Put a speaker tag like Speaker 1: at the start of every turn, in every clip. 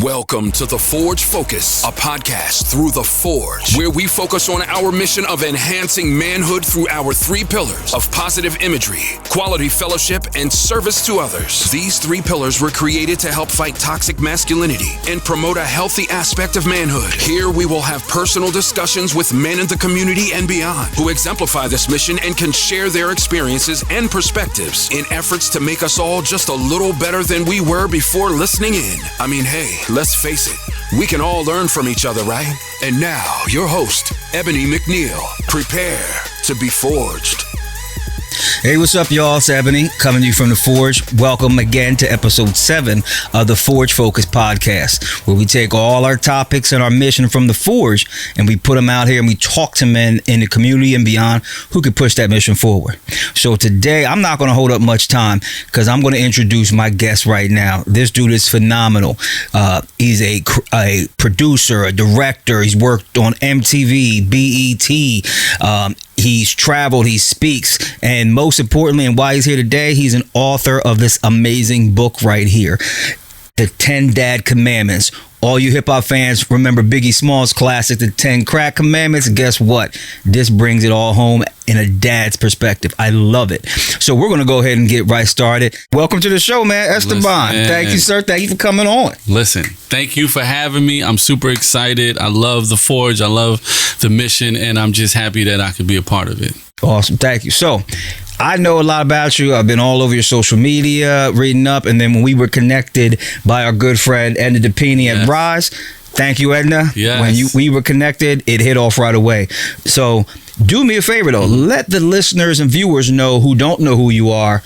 Speaker 1: Welcome to The Forge Focus, a podcast through The Forge, where we focus on our mission of enhancing manhood through our three pillars of positive imagery, quality fellowship, and service to others. These three pillars were created to help fight toxic masculinity and promote a healthy aspect of manhood. Here we will have personal discussions with men in the community and beyond who exemplify this mission and can share their experiences and perspectives in efforts to make us all just a little better than we were before listening in. I mean, hey, let's face it, we can all learn from each other, right? And now, your host, Ebony McNeil. Prepare to be forged.
Speaker 2: Hey, what's up, y'all? It's Ebony, coming to you from The Forge. Welcome again to episode 7 of the Forge Focus podcast, where we take all our topics and our mission from The Forge and we put them out here and we talk to men in the community and beyond who can push that mission forward. So today, I'm not going to hold up much time because I'm going to introduce my guest right now. This dude is phenomenal. He's a producer, a director. He's worked on MTV, BET. He's traveled, he speaks, and most importantly, and why he's here today, he's an author of this amazing book right here, The 10 Dad Commandments. All you hip-hop fans remember Biggie Small's classic, The 10 Crack Commandments. Guess what? This brings it all home in a dad's perspective. I love it. So we're going to go ahead and get right started. Welcome to the show, man. Esteban. Thank you, sir. Thank you for coming on.
Speaker 3: Listen, thank you for having me. I'm super excited. I love The Forge. I love the mission, and I'm just happy that I could be a part of it.
Speaker 2: Awesome. Thank you. So I know a lot about you. I've been all over your social media, reading up, and then when we were connected by our good friend Edna DePini at Rise, thank you, Edna.
Speaker 3: Yes.
Speaker 2: When we were connected, it hit off right away. So do me a favor, though. Let the listeners and viewers know who don't know who you are.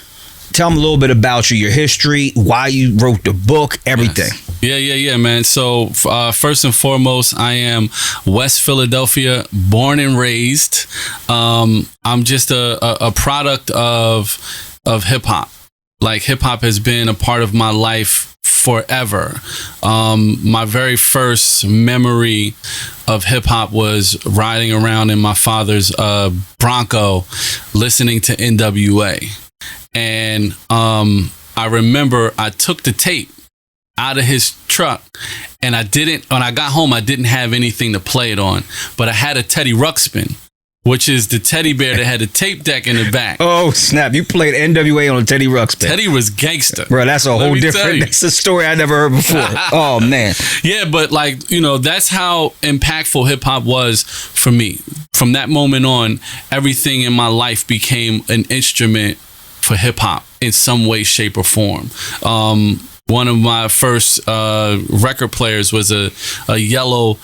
Speaker 2: Tell them a little bit about you, your history, why you wrote the book, everything.
Speaker 3: Yes. Yeah, man. So first and foremost, I am West Philadelphia, born and raised. I'm just a product of hip hop. Like, hip hop has been a part of my life forever. My very first memory of hip hop was riding around in my father's Bronco, listening to NWA. And I remember I took the tape out of his truck, and when I got home, I didn't have anything to play it on, but I had a Teddy Ruxpin, which is the teddy bear that had a tape deck in the back.
Speaker 2: Oh, snap. You played NWA on a Teddy Ruxpin.
Speaker 3: Teddy was gangster.
Speaker 2: Bro, that's a whole different, that's a story I never heard before. Oh, man.
Speaker 3: Yeah, but that's how impactful hip hop was for me. From that moment on, everything in my life became an instrument for hip hop in some way, shape, or form. One of my first record players was a yellow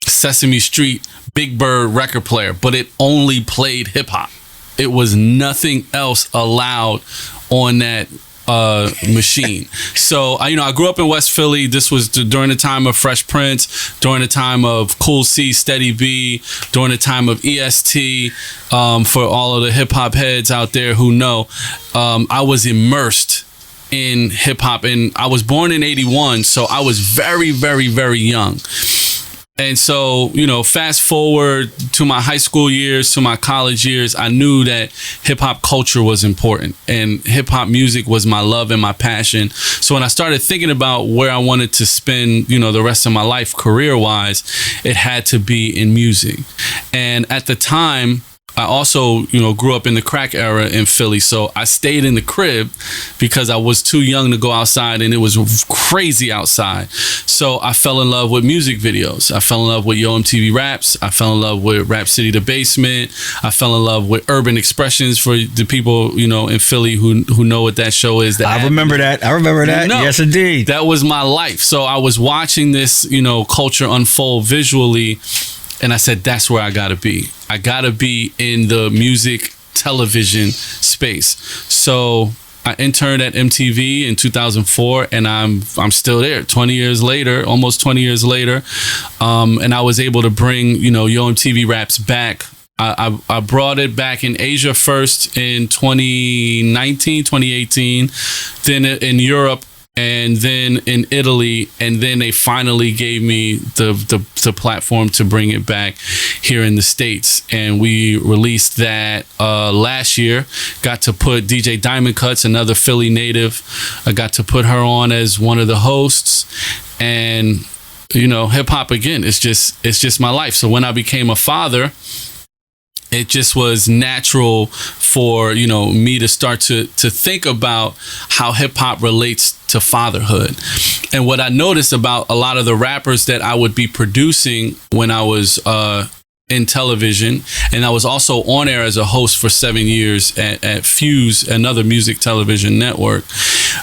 Speaker 3: Sesame Street Big Bird record player, but it only played hip hop. It was nothing else allowed on that machine. So I grew up in West Philly. This was during the time of Fresh Prince, during the time of Cool C, Steady B, during the time of EST. For all of the hip hop heads out there who know, I was immersed in hip hop, and I was born in 81, so I was very, very, very young. And so, fast forward to my high school years, to my college years, I knew that hip hop culture was important, and hip hop music was my love and my passion. So when I started thinking about where I wanted to spend, the rest of my life career wise, it had to be in music. And at the time, I also, grew up in the crack era in Philly. So I stayed in the crib because I was too young to go outside, and it was crazy outside. So I fell in love with music videos. I fell in love with Yo MTV Raps. I fell in love with Rap City The Basement. I fell in love with Urban Expressions, for the people, in Philly who know what that show is.
Speaker 2: I remember that. Yes, indeed.
Speaker 3: That was my life. So I was watching this, culture unfold visually. And I said, that's where I gotta be. I gotta be in the music television space. So I interned at MTV in 2004, and I'm still there 20 years later, almost 20 years later. And I was able to bring, Yo MTV Raps back. I brought it back in Asia first in 2019, 2018. Then in Europe, and then in Italy, and then they finally gave me the platform to bring it back here in the States. And we released that last year. Got to put DJ Diamond Cuts, another Philly native, I got to put her on as one of the hosts. And hip hop, again, it's just my life. So when I became a father, it just was natural for me to start to think about how hip hop relates to fatherhood. And what I noticed about a lot of the rappers that I would be producing when I was in television, and I was also on air as a host for 7 years at Fuse, another music television network.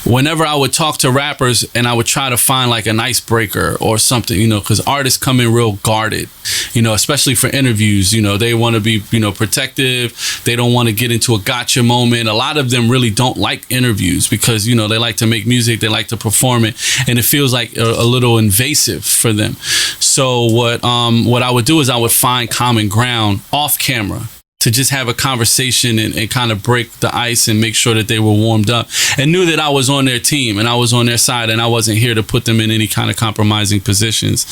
Speaker 3: Whenever I would talk to rappers and I would try to find like an icebreaker or something, because artists come in real guarded, especially for interviews, they want to be, protective. They don't want to get into a gotcha moment. A lot of them really don't like interviews because, they like to make music, they like to perform it, and it feels like a little invasive for them. So what I would do is I would find common ground off camera to just have a conversation and kind of break the ice and make sure that they were warmed up and knew that I was on their team and I was on their side and I wasn't here to put them in any kind of compromising positions.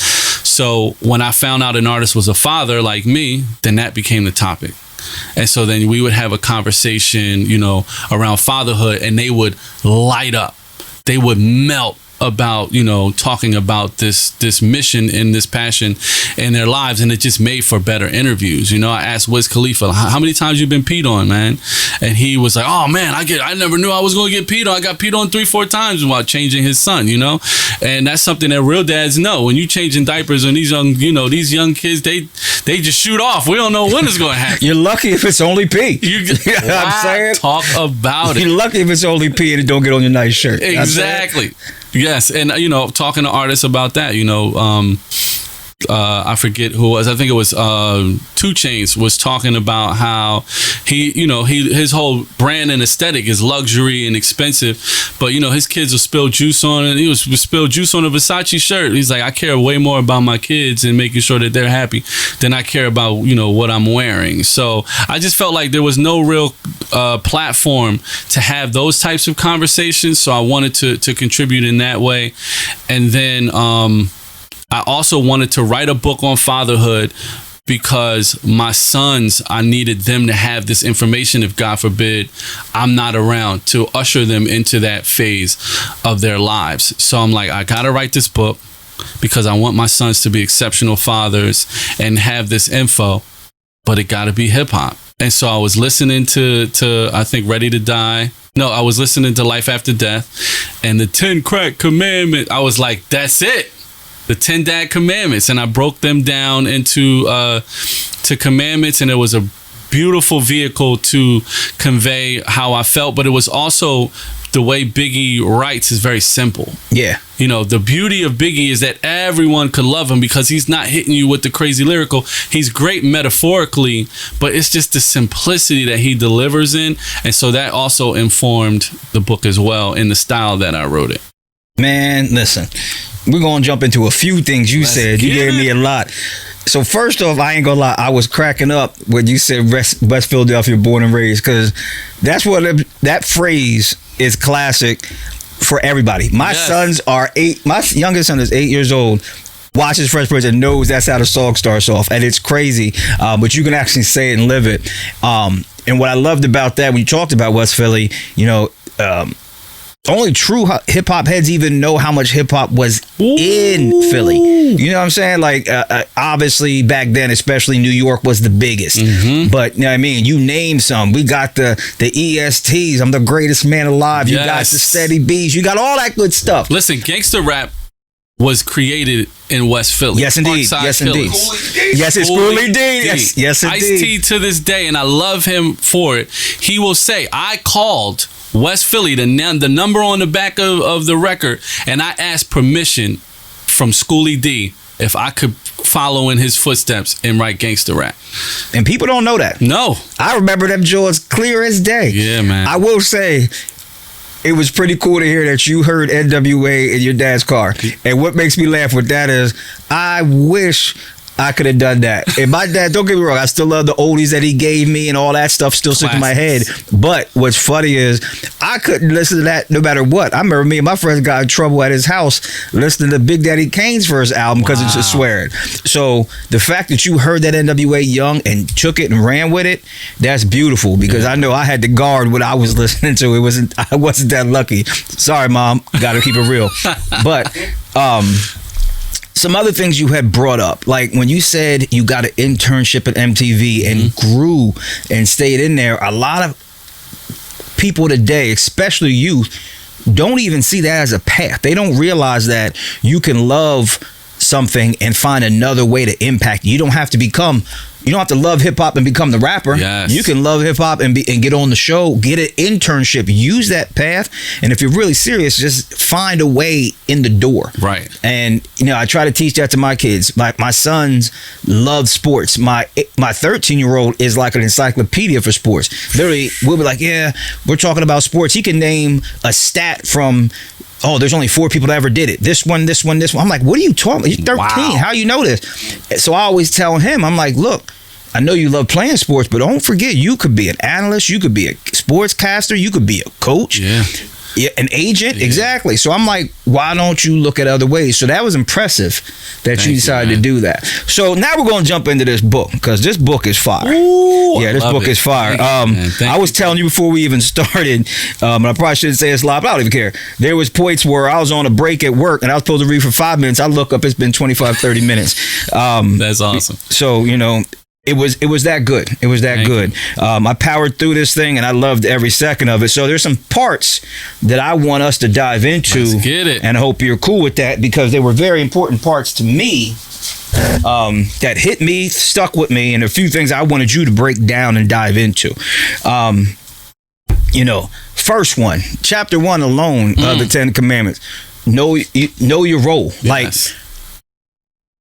Speaker 3: So when I found out an artist was a father like me, then that became the topic. And so then we would have a conversation, around fatherhood, and they would light up. They would melt about talking about this mission and this passion in their lives, and it just made for better interviews. I asked Wiz Khalifa, how many times you been peed on, man? And he was like, oh man, I never knew I was going to get peed on. I got peed on 3-4 times while changing his son, and that's something that real dads know. When you changing diapers on these young kids, they just shoot off. We don't know when it's going to happen.
Speaker 2: You're lucky if it's only pee. You know what I'm saying?
Speaker 3: Talk about it.
Speaker 2: You're lucky if it's only pee and it don't get on your nice shirt.
Speaker 3: Exactly. Yes, and talking to artists about that, I forget who it was. I think it was 2 Chainz was talking about how his whole brand and aesthetic is luxury and expensive, but his kids will spill juice on it. He was spill juice on a Versace shirt. He's like, I care way more about my kids and making sure that they're happy than I care about what I'm wearing. So I just felt like there was no real platform to have those types of conversations. So I wanted to contribute in that way, and then I also wanted to write a book on fatherhood because my sons, I needed them to have this information if, God forbid, I'm not around, to usher them into that phase of their lives. So I'm like, I got to write this book because I want my sons to be exceptional fathers and have this info, but it got to be hip hop. And so I was listening to I think Ready to Die. No, I was listening to Life After Death and the 10 Crack Commandments. I was like, that's it. The 10 Dad Commandments, and I broke them down into to commandments, and it was a beautiful vehicle to convey how I felt, but it was also the way Biggie writes is very simple. Yeah. The beauty of Biggie is that everyone could love him because he's not hitting you with the crazy lyrical. He's great metaphorically, but it's just the simplicity that he delivers in, and so that also informed the book as well in the style that I wrote it.
Speaker 2: Man, listen. We're going to jump into a few things you said. You gave me a lot. So first off, I ain't going to lie. I was cracking up when you said West Philadelphia born and raised, because that's what that phrase is classic for everybody. My sons are 8. My youngest son is 8 years old. Watches Fresh Prince and knows that's how the song starts off. And it's crazy. But you can actually say it and live it. And what I loved about that, when you talked about West Philly, only true hip hop heads even know how much hip hop was in Philly. You know what I'm saying? Like, obviously back then, especially New York was the biggest. Mm-hmm. But you know what I mean? You name some. We got the ESTs. I'm the greatest man alive. You got the Steady B's. You got all that good stuff.
Speaker 3: Listen, gangster rap was created in West Philly.
Speaker 2: Yes, indeed. Yes, indeed. Yes, it's Schoolie D. Yes, indeed.
Speaker 3: Ice-T to this day, and I love him for it. He will say, I called West Philly, the number on the back of the record, and I asked permission from Schoolie D if I could follow in his footsteps and write gangster rap.
Speaker 2: And people don't know that.
Speaker 3: No.
Speaker 2: I remember them joints clear as day.
Speaker 3: Yeah, man.
Speaker 2: I will say, it was pretty cool to hear that you heard NWA in your dad's car. And what makes me laugh with that is, I wish I could have done that. And my dad, don't get me wrong, I still love the oldies that he gave me and all that stuff still sticks in my head. But what's funny is I couldn't listen to that no matter what. I remember me and my friends got in trouble at his house listening to Big Daddy Kane's first album because it's just swearing. So the fact that you heard that NWA Young and took it and ran with it, that's beautiful, because I know I had to guard what I was listening to. I wasn't that lucky. Sorry, Mom. Got to keep it real. But some other things you had brought up, like when you said you got an internship at MTV and grew and stayed in there, a lot of people today, especially youth, don't even see that as a path. They don't realize that you can love something and find another way to impact. You don't have to love hip hop and become the rapper.
Speaker 3: Yes.
Speaker 2: You can love hip hop and get on the show, get an internship, use that path, and if you're really serious, just find a way in the door.
Speaker 3: Right.
Speaker 2: And I try to teach that to my kids. My sons love sports. My 13-year-old is like an encyclopedia for sports. Literally, we'll be like, yeah, we're talking about sports. He can name a stat from, there's only 4 people that ever did it. This one. I'm like, what are you talking about? You're 13. Wow. How you know this? So I always tell him, I'm like, look, I know you love playing sports, but don't forget, you could be an analyst, you could be a sportscaster, you could be a coach. Yeah, an agent. Yeah. Exactly. So I'm like, why don't you look at other ways? So that was impressive that you decided to do that. So now we're going to jump into this book, because this book is fire.
Speaker 3: Ooh,
Speaker 2: yeah, this book is fire. I was telling you before we even started, and I probably shouldn't say it's live, but I don't even care. There was points where I was on a break at work and I was supposed to read for 5 minutes. I look up, it's been 25, 30 minutes.
Speaker 3: That's awesome.
Speaker 2: So, it was that good. It was that good. I powered through this thing and I loved every second of it. So there's some parts that I want us to dive into.
Speaker 3: Let's get it.
Speaker 2: And I hope you're cool with that, because they were very important parts to me that hit me, stuck with me, and a few things I wanted you to break down and dive into. First one, chapter 1 alone of the 10 Commandments. Know your role.
Speaker 3: Yes.
Speaker 2: Like,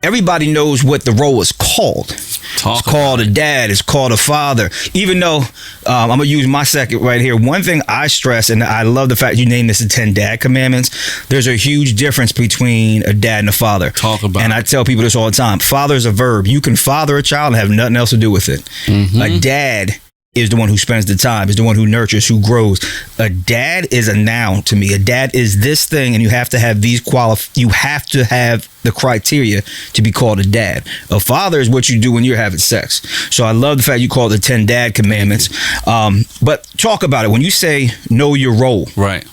Speaker 2: everybody knows what the role is called. It's called a dad. It's called a father. Even though I'm going to use my second right here. One thing I stress, and I love the fact you named this the 10 Dad Commandments. There's a huge difference between a dad and a father. And I tell people this all the time. Father is a verb. You can father a child and have nothing else to do with it. A dad is the one who spends the time, is the one who nurtures, who grows. A dad is a noun to me. A dad is this thing, and you have to have you have to have the criteria to be called a dad. A father is what you do when you're having sex. So I love the fact you call it the 10 Dad Commandments. But talk about it. When you say know your role,
Speaker 3: right?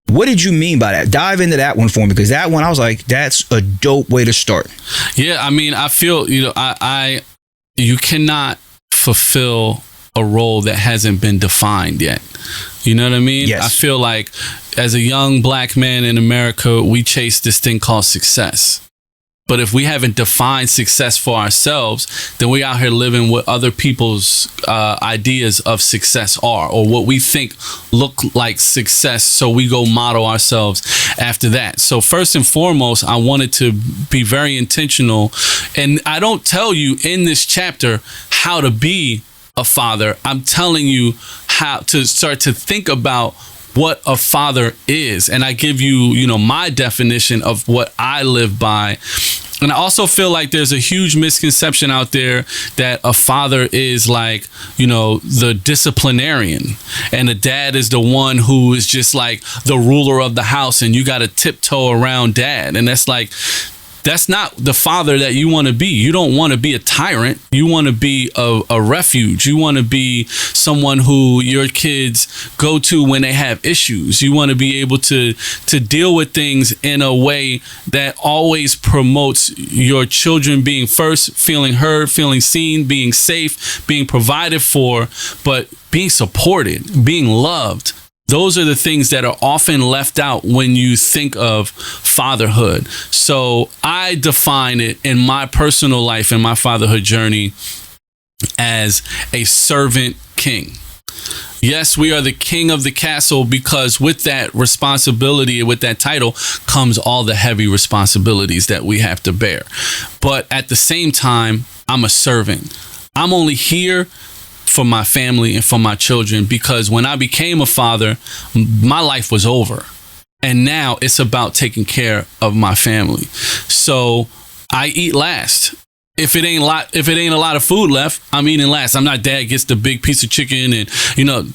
Speaker 2: What did you mean by that? Dive into that one for me, because that one I was like, that's a dope way to start.
Speaker 3: Yeah, I mean, I feel you cannot fulfill a role that hasn't been defined yet. You know what I mean?
Speaker 2: Yes.
Speaker 3: I feel like as a young black man in America, we chase this thing called success. But if we haven't defined success for ourselves, then we out here living what other people's ideas of success are, or what we think look like success. So we go model ourselves after that. So first and foremost, I wanted to be very intentional. And I don't tell you in this chapter how to be a father. I'm telling you how to start to think about what a father is. And I give you, my definition of what I live by. And I also feel like there's a huge misconception out there that a father is like, the disciplinarian, and a dad is the one who is just like the ruler of the house, and you got to tiptoe around dad. And that's not the father that you want to be. You don't want to be a tyrant. You want to be a refuge. You want to be someone who your kids go to when they have issues. You want to be able to deal with things in a way that always promotes your children being first, feeling heard, feeling seen, being safe, being provided for, but being supported, being loved. Those are the things that are often left out when you think of fatherhood. So I define it in my personal life, in my fatherhood journey, as a servant king. Yes, we are the king of the castle, because with that responsibility, with that title, comes all the heavy responsibilities that we have to bear. But at the same time, I'm a servant. I'm only here for my family and for my children, because when I became a father, my life was over. And now it's about taking care of my family. So I eat last. if it ain't a lot of food left, I'm eating last. I'm not dad gets the big piece of chicken and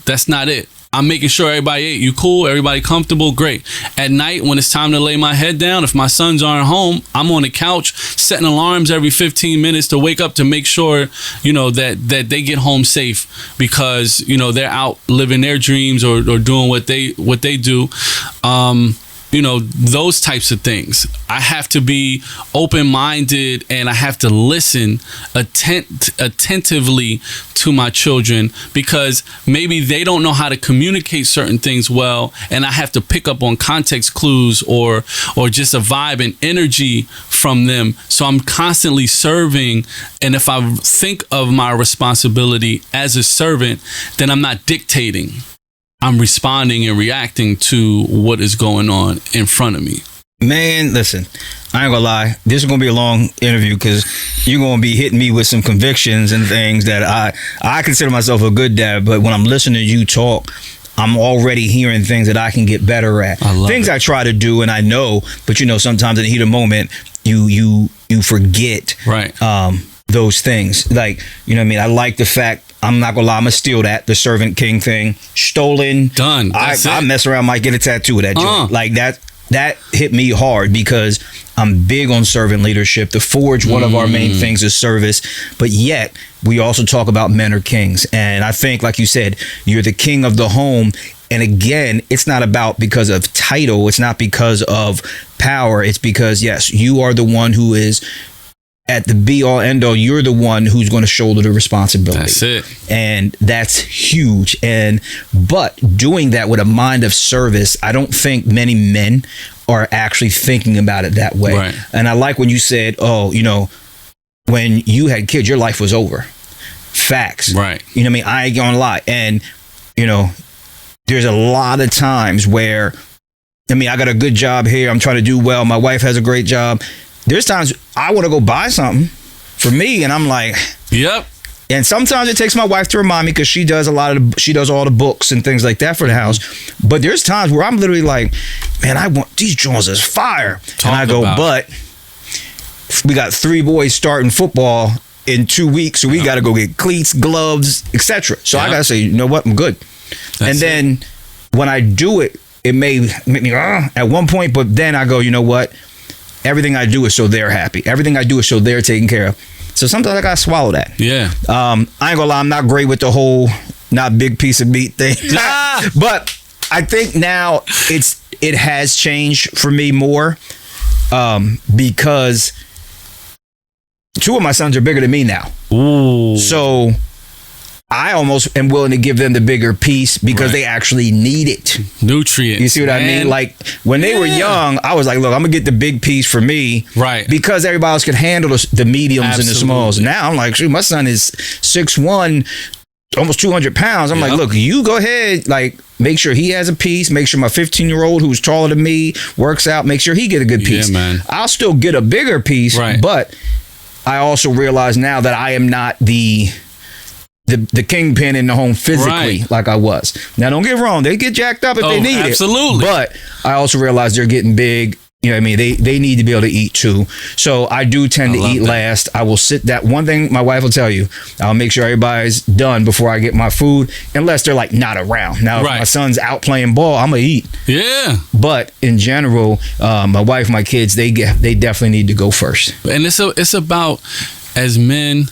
Speaker 3: that's not it. I'm making sure everybody ate. You cool? Everybody comfortable? Great. At night, when it's time to lay my head down, if my sons aren't home, I'm on the couch setting alarms every 15 minutes to wake up to make sure, that they get home safe because, they're out living their dreams or doing what they do. Those types of things. I have to be open-minded and I have to listen attentively to my children because maybe they don't know how to communicate certain things well, and I have to pick up on context clues or just a vibe and energy from them. So I'm constantly serving, and if I think of my responsibility as a servant, then I'm not dictating. I'm responding and reacting to what is going on in front of me.
Speaker 2: Man, listen, I ain't gonna lie. This is gonna be a long interview because you're gonna be hitting me with some convictions and things that I consider myself a good dad, but when I'm listening to you talk, I'm already hearing things that I can get better at. Things I try to do and I know, but sometimes in the heat of the moment, you forget those things. Like, I like the fact, I'm not gonna lie, I'm gonna steal that, the servant king thing. Stolen.
Speaker 3: Done.
Speaker 2: I mess around, might get a tattoo of that joint. Like that hit me hard because I'm big on servant leadership. The Forge, one of our main things is service, but yet we also talk about men are kings. And I think, like you said, you're the king of the home. And again, it's not about because of title. It's not because of power. It's because, yes, you are the one who is at the be all end all. You're the one who's going to shoulder the responsibility.
Speaker 3: That's it.
Speaker 2: And that's huge. But doing that with a mind of service, I don't think many men are actually thinking about it that way.
Speaker 3: Right.
Speaker 2: And I like when you said, when you had kids, your life was over. Facts.
Speaker 3: Right.
Speaker 2: I ain't gonna lie. And, there's a lot of times where, I got a good job here. I'm trying to do well. My wife has a great job. There's times I want to go buy something for me, and I'm like,
Speaker 3: yep.
Speaker 2: And sometimes it takes my wife to remind me because she does she does all the books and things like that for the house. But there's times where I'm literally like, man, I want these joints is fire. But we got 3 boys starting football in 2 weeks, so we got to go get cleats, gloves, etc. So I got to say, you know what, I'm good. Then when I do it, it may make me at one point, but then I go, you know what? Everything I do is so they're happy. Everything I do is so they're taken care of. So sometimes I gotta swallow that.
Speaker 3: Yeah.
Speaker 2: I ain't gonna lie, I'm not great with the whole not big piece of meat thing. But I think now it has changed for me more because 2 of my sons are bigger than me now.
Speaker 3: Ooh.
Speaker 2: So I almost am willing to give them the bigger piece because they actually need it.
Speaker 3: Nutrients.
Speaker 2: You see what I mean? Like when they were young, I was like, look, I'm gonna get the big piece for me.
Speaker 3: Right.
Speaker 2: Because everybody else could handle the mediums and the smalls. Now I'm like, shoot, my son is 6'1", almost 200 pounds. I'm like, look, you go ahead, like make sure he has a piece, make sure my 15-year-old who's taller than me works out, make sure he get a good piece.
Speaker 3: Yeah, man.
Speaker 2: I'll still get a bigger piece, but I also realize now that I am not the kingpin in the home physically like I was. Now, don't get wrong. They get jacked up if they need
Speaker 3: absolutely.
Speaker 2: it. But I also realize they're getting big. You know what I mean? They need to be able to eat too. So I do tend to eat last. I will sit that. One thing my wife will tell you, I'll make sure everybody's done before I get my food, unless they're like not around. Now, if my son's out playing ball, I'm going to eat.
Speaker 3: Yeah.
Speaker 2: But in general, my wife, my kids, they definitely need to go first.
Speaker 3: And it's about, as men,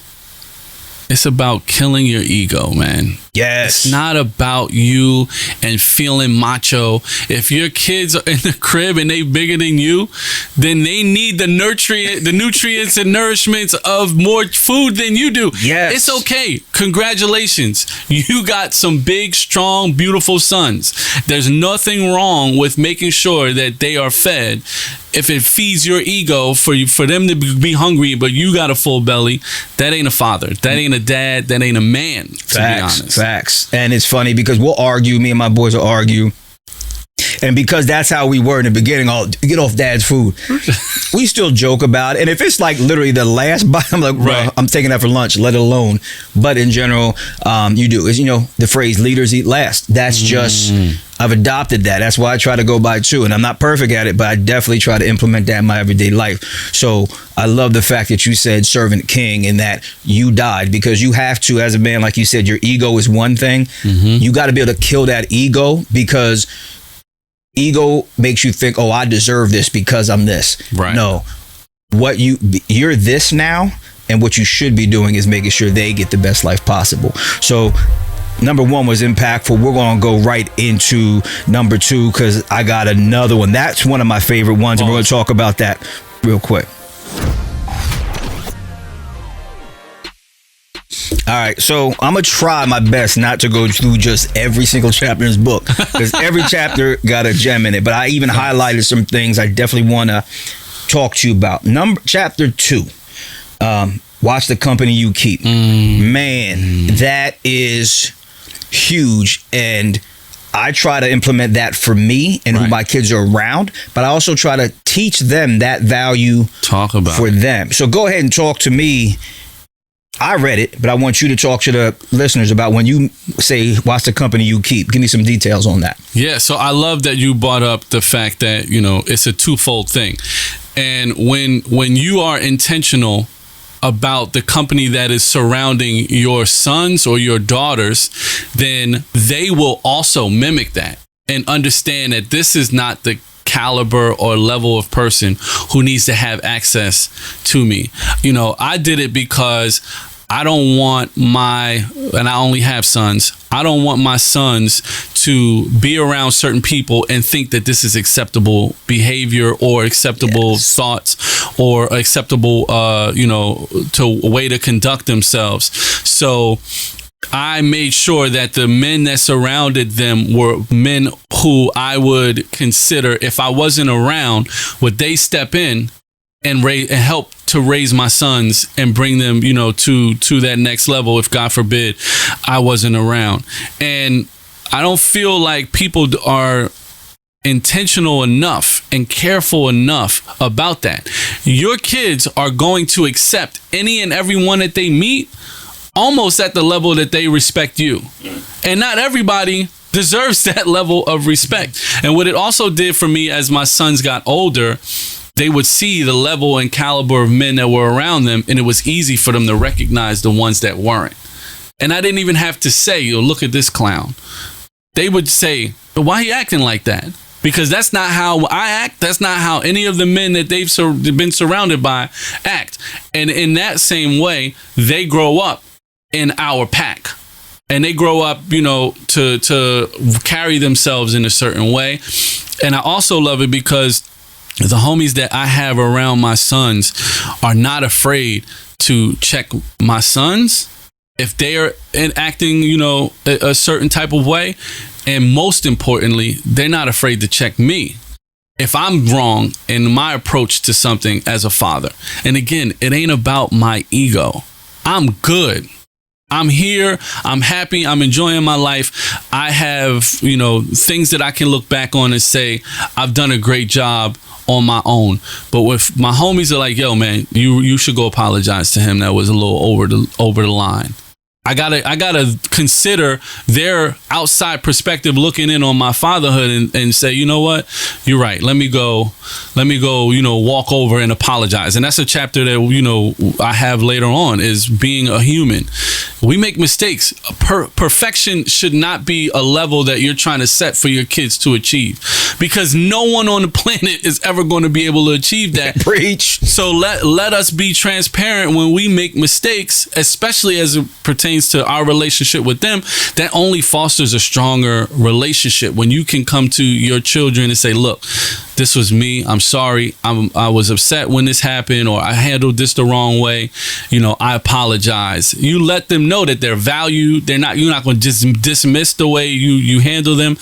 Speaker 3: it's about killing your ego, man.
Speaker 2: Yes.
Speaker 3: It's not about you and feeling macho. If your kids are in the crib and they bigger than you, then they need the nutrients and nourishments of more food than you do.
Speaker 2: Yes.
Speaker 3: It's okay. Congratulations. You got some big, strong, beautiful sons. There's nothing wrong with making sure that they are fed. If it feeds your ego for them to be hungry, but you got a full belly, that ain't a father. That ain't a dad. That ain't a man, to be honest.
Speaker 2: Facts. And it's funny because we'll argue, me and my boys will argue. And because that's how we were in the beginning, get off dad's food. We still joke about it. And if it's like literally the last bite, I'm like, bro, I'm taking that for lunch, let it alone. But in general, you do. Is, the phrase leaders eat last. That's just, I've adopted that. That's why I try to go by too. And I'm not perfect at it, but I definitely try to implement that in my everyday life. So I love the fact that you said servant king and that you died, because you have to, as a man, like you said, your ego is one thing. You got to be able to kill that ego, because ego makes you think, oh, I deserve this because I'm this. Right. No, you're this now, and what you should be doing is making sure they get the best life possible. So number one was impactful. We're going to go right into number two, because I got another one. That's one of my favorite ones, and we're going to talk about that real quick. All right, so I'm going to try my best not to go through just every single chapter in this book, because every chapter got a gem in it, but I even highlighted some things I definitely want to talk to you about. Chapter 2, watch the company you keep. Man, that is huge, and I try to implement that for me and who my kids are around, but I also try to teach them that value for them. So go ahead and talk to me. I read it, but I want you to talk to the listeners about when you say, watch the company you keep. Give me some details on that.
Speaker 3: Yeah, so I love that you brought up the fact that, it's a twofold thing. And when you are intentional about the company that is surrounding your sons or your daughters, then they will also mimic that and understand that this is not the caliber or level of person who needs to have access to me. I did it because I don't want and I only have sons, I don't want my sons to be around certain people and think that this is acceptable behavior or acceptable thoughts or acceptable, to a way to conduct themselves. So I made sure that the men that surrounded them were men who I would consider, if I wasn't around, would they step in and help to raise my sons and bring them, to that next level, if God forbid I wasn't around. And I don't feel like people are intentional enough and careful enough about that. Your kids are going to accept any and everyone that they meet almost at the level that they respect you. And not everybody deserves that level of respect. And what it also did for me as my sons got older, they would see the level and caliber of men that were around them, and it was easy for them to recognize the ones that weren't. And I didn't even have to say, look at this clown. They would say, but why are you acting like that? Because that's not how I act. That's not how any of the men that they've been surrounded by act. And in that same way, they grow up in our pack. And they grow up, to carry themselves in a certain way. And I also love it because the homies that I have around my sons are not afraid to check my sons if they are acting, a certain type of way. And most importantly, they're not afraid to check me if I'm wrong in my approach to something as a father. And again, it ain't about my ego. I'm good. I'm here. I'm happy. I'm enjoying my life. I have, things that I can look back on and say, I've done a great job on my own. But if my homies are like, yo, man, you should go apologize to him. That was a little over the line. I gotta consider their outside perspective looking in on my fatherhood and say, you know what, you're right. Let me go, walk over and apologize. And that's a chapter that, I have later on, is being a human. We make mistakes. Perfection should not be a level that you're trying to set for your kids to achieve, because no one on the planet is ever going to be able to achieve that.
Speaker 2: Preach.
Speaker 3: So let us be transparent when we make mistakes, especially as it pertains to our relationship with them. That only fosters a stronger relationship when you can come to your children and say, look, this was me. I'm sorry. I was upset when this happened, or I handled this the wrong way. I apologize. You let them know that they're valued. You're not going to just dismiss the way you handle them.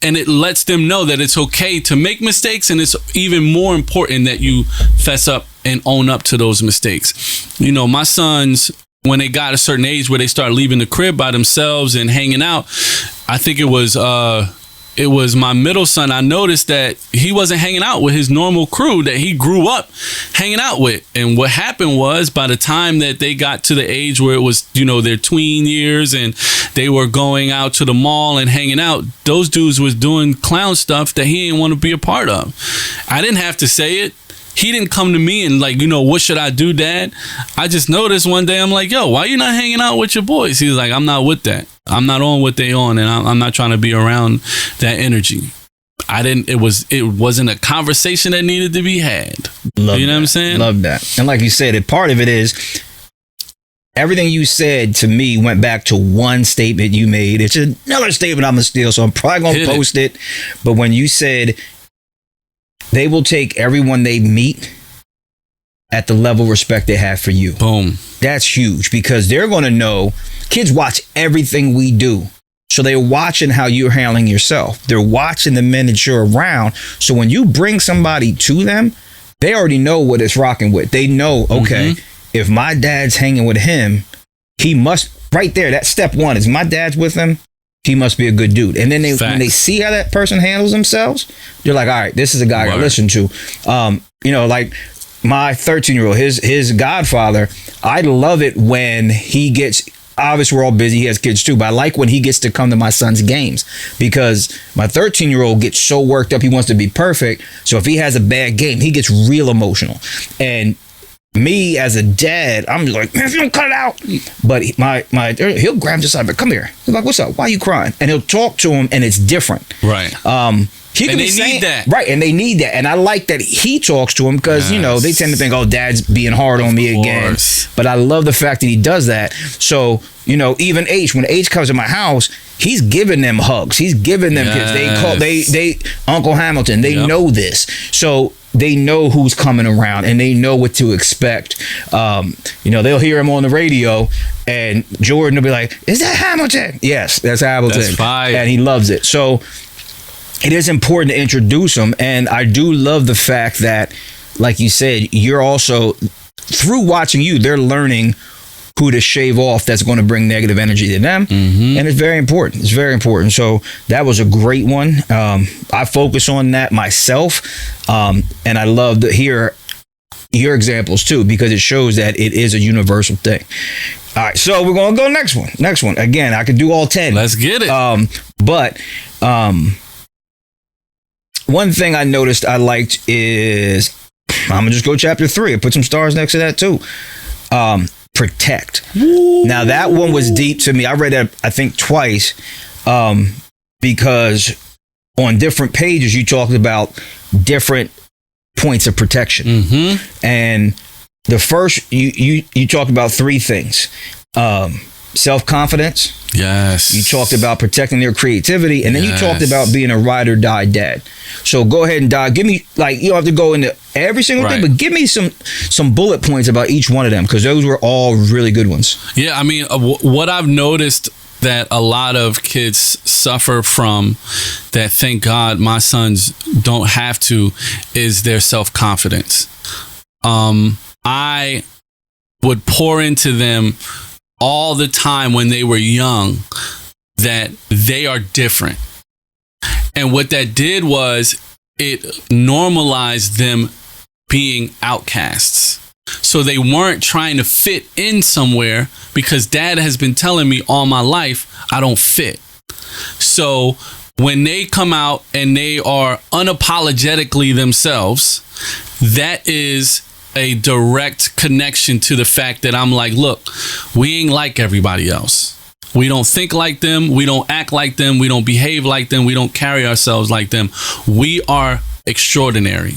Speaker 3: And it lets them know that it's okay to make mistakes. And it's even more important that you fess up and own up to those mistakes. My sons, when they got a certain age where they start leaving the crib by themselves and hanging out, I think it was it was my middle son. I noticed that he wasn't hanging out with his normal crew that he grew up hanging out with. And what happened was, by the time that they got to the age where it was, their tween years and they were going out to the mall and hanging out, those dudes was doing clown stuff that he didn't want to be a part of. I didn't have to say it. He didn't come to me and what should I do, Dad? I just noticed one day, I'm like, yo, why you not hanging out with your boys? He's like, I'm not with that. I'm not on what they on, and I'm not trying to be around that energy. It wasn't a conversation that needed to be had. What I'm saying?
Speaker 2: Love that. And like you said, part of it is everything you said to me went back to one statement you made. It's another statement I'm going to steal, so I'm probably going to post it. But when you said they will take everyone they meet at the level of respect they have for you.
Speaker 3: Boom.
Speaker 2: That's huge, because they're going to know. Kids watch everything we do. So they're watching how you're handling yourself. They're watching the men that you're around. So when you bring somebody to them, they already know what it's rocking with. They know, okay, if my dad's hanging with him, he must, right there, that's step one, is my dad's with him, he must be a good dude. And then when they see how that person handles themselves, they're like, all right, this is a guy I gotta listen to. Like my 13-year-old, his godfather, I love it when he gets, obviously we're all busy, he has kids too, but I like when he gets to come to my son's games, because my 13-year-old gets so worked up, he wants to be perfect. So if he has a bad game, he gets real emotional. And me as a dad, I'm like, man, if you don't cut it out. But he'll grab him aside, but come here. He's like, what's up? Why are you crying? And he'll talk to him, and it's different.
Speaker 3: Right.
Speaker 2: They need that. Right, and they need that. And I like that he talks to him, because, they tend to think, oh, Dad's being hard on me again. But I love the fact that he does that. So, even when H comes to my house, he's giving them hugs. He's giving them kids. They Uncle Hamilton, they know this. So they know who's coming around, and they know what to expect. They'll hear him on the radio, and Jordan will be like, is that Hamilton? Yes, that's Hamilton.
Speaker 3: That's fine.
Speaker 2: And he loves it. So it is important to introduce them. And I do love the fact that, like you said, you're also, through watching you, they're learning who to shave off that's going to bring negative energy to them. And it's very important. It's very important. So that was a great one. I focus on that myself. And I love to hear your examples too, because it shows that it is a universal thing. All right, so we're going to go next one. Again, I could do all 10.
Speaker 3: Let's get it.
Speaker 2: But one thing I noticed I liked is, I'm going to just go chapter 3 and put some stars next to that too. Protect. Ooh. Now that one was deep to me. I read that, I think, twice, because on different pages you talked about different points of protection. And the first, you talked about 3 things. Self-confidence.
Speaker 3: Yes.
Speaker 2: You talked about protecting their creativity, and then you talked about being a ride or die dad. So go ahead and give me, you don't have to go into every single thing, but give me some bullet points about each one of them, because those were all really good ones.
Speaker 3: Yeah, I mean, what I've noticed that a lot of kids suffer from, that thank God my sons don't have to, is their self-confidence. I would pour into them all the time when they were young that they are different. And what that did was it normalized them being outcasts. So they weren't trying to fit in somewhere, because Dad has been telling me all my life I don't fit. So when they come out and they are unapologetically themselves, that is a direct connection to the fact that I'm like, look, we ain't like everybody else. We don't think like them. We don't act like them. We don't behave like them. We don't carry ourselves like them. We are extraordinary.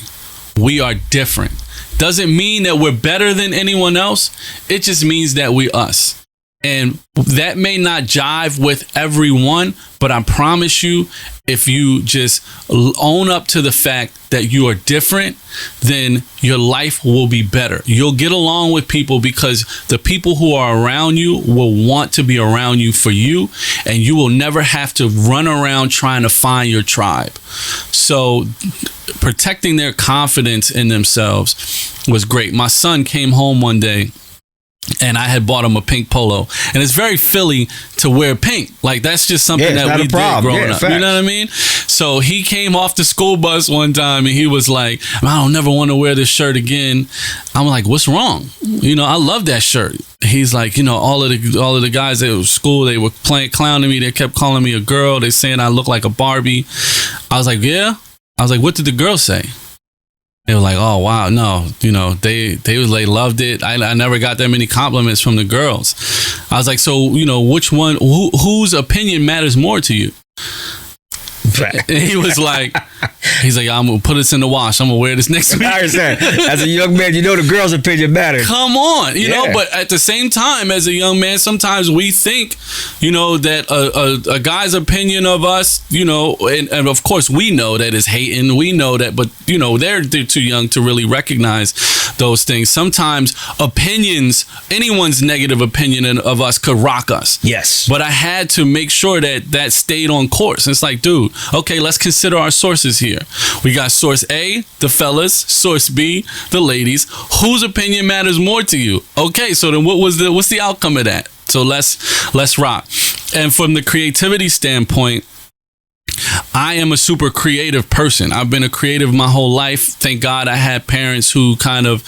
Speaker 3: We are different. Doesn't mean that we're better than anyone else. It just means that we're us. And that may not jive with everyone, but I promise you, if you just own up to the fact that you are different, then your life will be better. You'll get along with people, because the people who are around you will want to be around you for you, and you will never have to run around trying to find your tribe. So protecting their confidence in themselves was great. My son came home one day. And I had bought him a pink polo. And it's very Philly to wear pink. Like, that's just something that we did growing up.
Speaker 2: Facts.
Speaker 3: You know what I mean? So he came off the school bus one time and he was like, I don't never want to wear this shirt again. I'm like, what's wrong? You know, I love that shirt. He's like, you know, all of the guys at school, they were clowning me. They kept calling me a girl. They saying I look like a Barbie. I was like, yeah. I was like, what did the girls say? They were like, oh, wow, no, you know, they loved it. I never got that many compliments from the girls. I was like, so, you know, which one, whose opinion matters more to you? And he was like, I'm going to put this in the wash. I'm going to wear this next week.
Speaker 2: I understand. As a young man, you know the girl's opinion matters.
Speaker 3: Come on, you know, but at the same time, as a young man, sometimes we think, you know, that a guy's opinion of us, you know, and of course we know that is hating. We know that, but, you know, they're too young to really recognize those things. Sometimes opinions, anyone's negative opinion of us could rock us.
Speaker 2: Yes.
Speaker 3: But I had to make sure that stayed on course. It's like, dude, okay, let's consider our sources here. We got source A, the fellas, source B, the ladies. Whose opinion matters more to you? Okay, so then what's the outcome of that? So let's rock. And from the creativity standpoint, I am a super creative person. I've been a creative my whole life. Thank God I had parents who kind of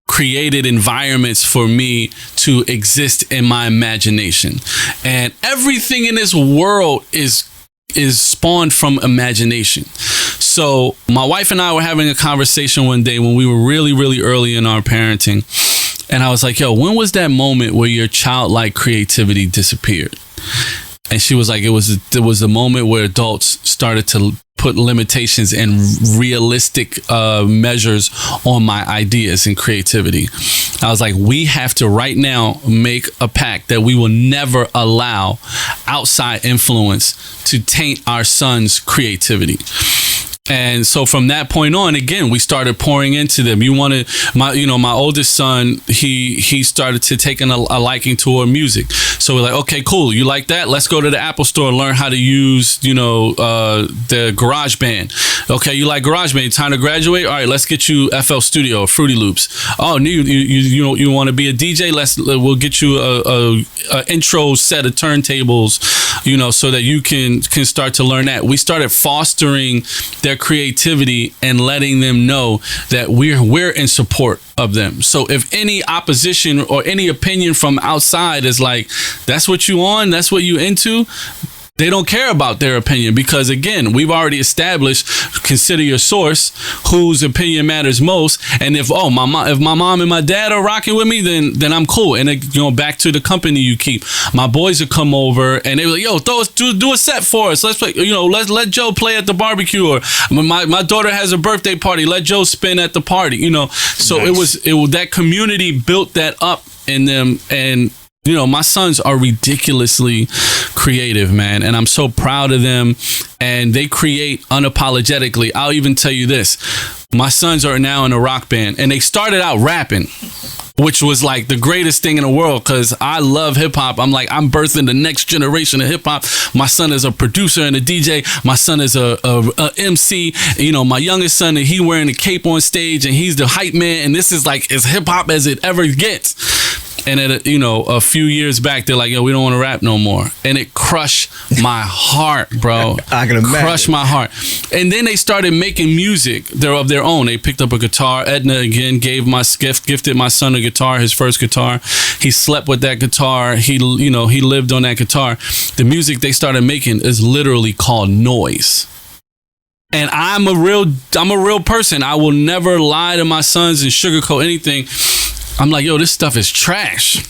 Speaker 3: created environments for me to exist in my imagination. And everything in this world is spawned from imagination. So my wife and I were having a conversation one day when we were really, really early in our parenting. And I was like, yo, when was that moment where your childlike creativity disappeared? And she was like, it was a moment where adults started to put limitations and realistic measures on my ideas and creativity. I was like, we have to right now make a pact that we will never allow outside influence to taint our son's creativity. And so from that point on, again, we started pouring into them. My oldest son, he started to take a liking toward music. So we're like, okay, cool. You like that? Let's go to the Apple store and learn how to use, the GarageBand. Okay, you like GarageBand? Time to graduate? All right, let's get you FL Studio or Fruity Loops. Oh, you want to be a DJ? We'll get you a intro set of turntables, so that you can start to learn that. We started fostering their creativity and letting them know that we're in support of them. So if any opposition or any opinion from outside is like, that's what you on, that's what you into, they don't care about their opinion, because again, we've already established, consider your source, whose opinion matters most. And if my mom and my dad are rocking with me, then I'm cool. And back to the company you keep. My boys would come over and they were like, yo, do a set for us. Let's play, let Joe play at the barbecue, or my daughter has a birthday party, let Joe spin at the party, So nice. it was that community built that up in them. And my sons are ridiculously creative, man. And I'm so proud of them. And they create unapologetically. I'll even tell you this. My sons are now in a rock band. And they started out rapping, which was like the greatest thing in the world, because I love hip hop. I'm birthing the next generation of hip hop. My son is a producer and a DJ. My son is a MC. My youngest son, he wearing a cape on stage and he's the hype man. And this is like as hip hop as it ever gets. And a few years back, they're like, yo, we don't want to rap no more. And it crushed my heart, bro.
Speaker 2: I can imagine.
Speaker 3: Crushed my heart. And then they started making music of their own. They picked up a guitar. Edna, again, gifted my son a guitar, his first guitar. He slept with that guitar. He lived on that guitar. The music they started making is literally called noise. And I'm a real person. I will never lie to my sons and sugarcoat anything. I'm like, yo, this stuff is trash.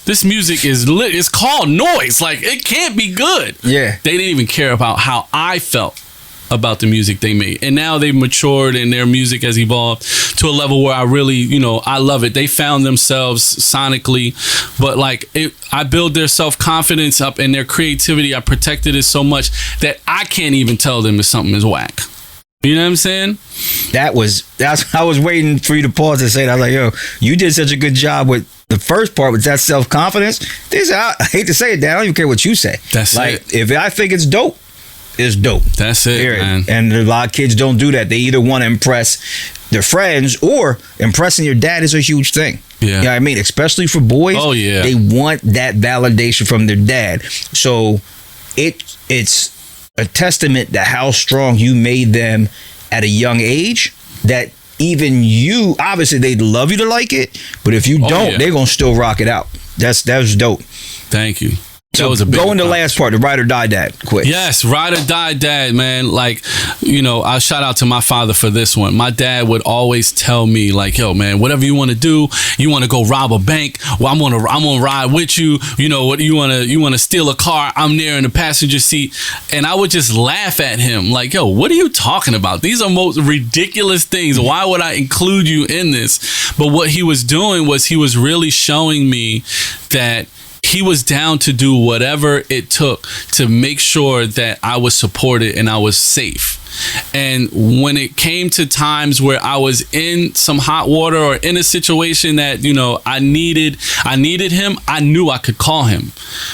Speaker 3: This music is lit. It's called noise. Like, it can't be good.
Speaker 2: Yeah.
Speaker 3: They didn't even care about how I felt about the music they made. And now they've matured and their music has evolved to a level where I really, I love it. They found themselves sonically, but I build their self-confidence up and their creativity. I protected it so much that I can't even tell them if something is whack. You know what I'm saying?
Speaker 2: I was waiting for you to pause and say that. I was like, yo, you did such a good job with the first part, with that self-confidence. I hate to say it, Dad, I don't even care what you say.
Speaker 3: That's it.
Speaker 2: If I think it's dope, it's dope.
Speaker 3: That's it, man.
Speaker 2: And a lot of kids don't do that. They either want to impress their friends, or impressing your dad is a huge thing.
Speaker 3: Yeah.
Speaker 2: You know what I mean? Especially for boys.
Speaker 3: Oh, yeah.
Speaker 2: They want that validation from their dad. So it's a testament to how strong you made them at a young age, that even you, obviously they'd love you to like it, but if you don't, they're going to still rock it out. That was dope.
Speaker 3: Thank you.
Speaker 2: So go in the last part, the ride or die dad, quick.
Speaker 3: Yes, ride or die dad, man. Like, you know, I shout out to my father for this one. My dad would always tell me, like, yo, man, whatever you want to do, you want to go rob a bank, well, I'm gonna ride with you. You know what, you wanna steal a car, I'm there in the passenger seat. And I would just laugh at him, like, yo, what are you talking about? These are most ridiculous things. Why would I include you in this? But what he was doing was he was really showing me that he was down to do whatever it took to make sure that I was supported and I was safe. And when it came to times where I was in some hot water or in a situation that, you know, I needed him, I knew I could call him,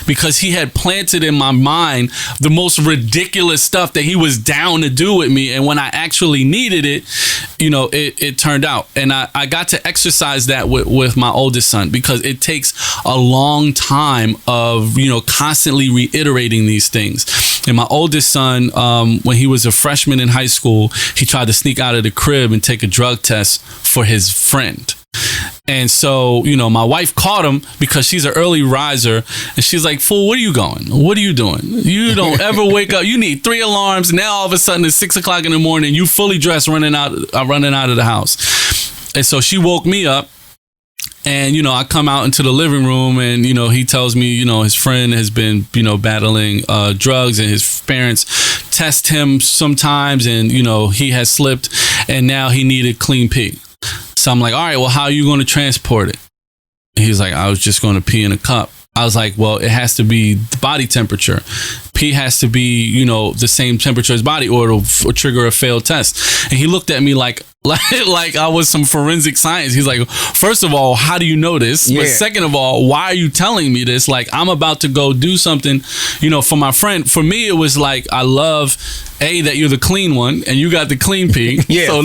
Speaker 3: because he had planted in my mind the most ridiculous stuff that he was down to do with me. And when I actually needed it, you know, it turned out. And I got to exercise that with my oldest son, because it takes a long time of, you know, constantly reiterating these things. And my oldest son, when he was a freshman in high school, he tried to sneak out of the crib and take a drug test for his friend. And so, you know, my wife caught him because she's an early riser, and she's like, fool, where are you going? What are you doing? You don't ever wake up. You need 3 alarms. Now all of a sudden it's 6 o'clock in the morning. You fully dressed running out of the house. And so she woke me up. And, you know, I come out into the living room, and, you know, he tells me, you know, his friend has been, you know, battling drugs, and his parents test him sometimes, and, you know, he has slipped, and now he needed clean pee. So I'm like, all right, well, how are you going to transport it? And he's like, I was just going to pee in a cup. I was like, well, it has to be the body temperature. Pee has to be, you know, the same temperature as body, or it'll trigger a failed test. And he looked at me like I was some forensic science. He's like, first of all, how do you know this? Yeah. But second of all, why are you telling me this? Like, I'm about to go do something, you know, for my friend. For me, it was like, I love that you're the clean one and you got the clean pee.
Speaker 2: Yeah,
Speaker 3: so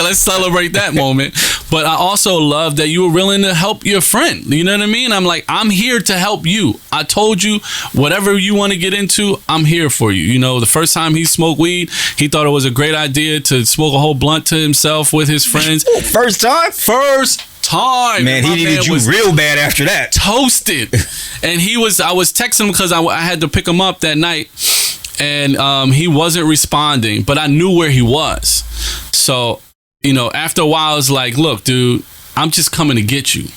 Speaker 3: let's celebrate that moment. But I also love that you were willing to help your friend. You know what I mean? I'm like, I'm here to help you. I told you, whatever you want to get into, I'm here for you. You know, the first time he smoked weed, he thought it was a great idea to smoke a whole blunt to himself with his friends.
Speaker 2: First time?
Speaker 3: First time.
Speaker 2: Man, he needed you real bad after that.
Speaker 3: Toasted. And I was texting him because I had to pick him up that night, and he wasn't responding, but I knew where he was. So, you know, after a while, I was like, look, dude, I'm just coming to get you.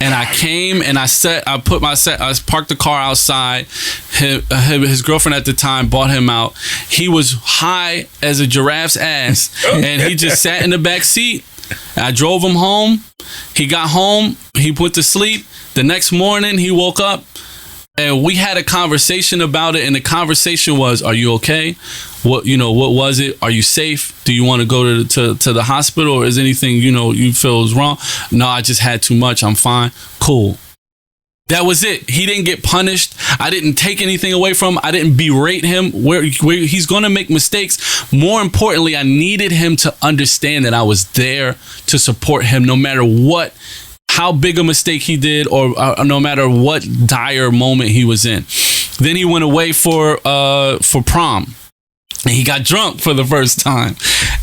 Speaker 3: And I came and I parked the car outside. His girlfriend at the time bought him out. He was high as a giraffe's ass, and he just sat in the back seat. I drove him home. He got home. He went to sleep. The next morning, he woke up, and we had a conversation about it. And the conversation was, "Are you okay? What was it? Are you safe? Do you want to go to the hospital, or is anything, you know, you feel is wrong?" "No, I just had too much. I'm fine." Cool. That was it. He didn't get punished. I didn't take anything away from him. I didn't berate him. Where he's going to make mistakes. More importantly, I needed him to understand that I was there to support him, no matter how big a mistake he did, or no matter what dire moment he was in. Then he went away for prom. And he got drunk for the first time,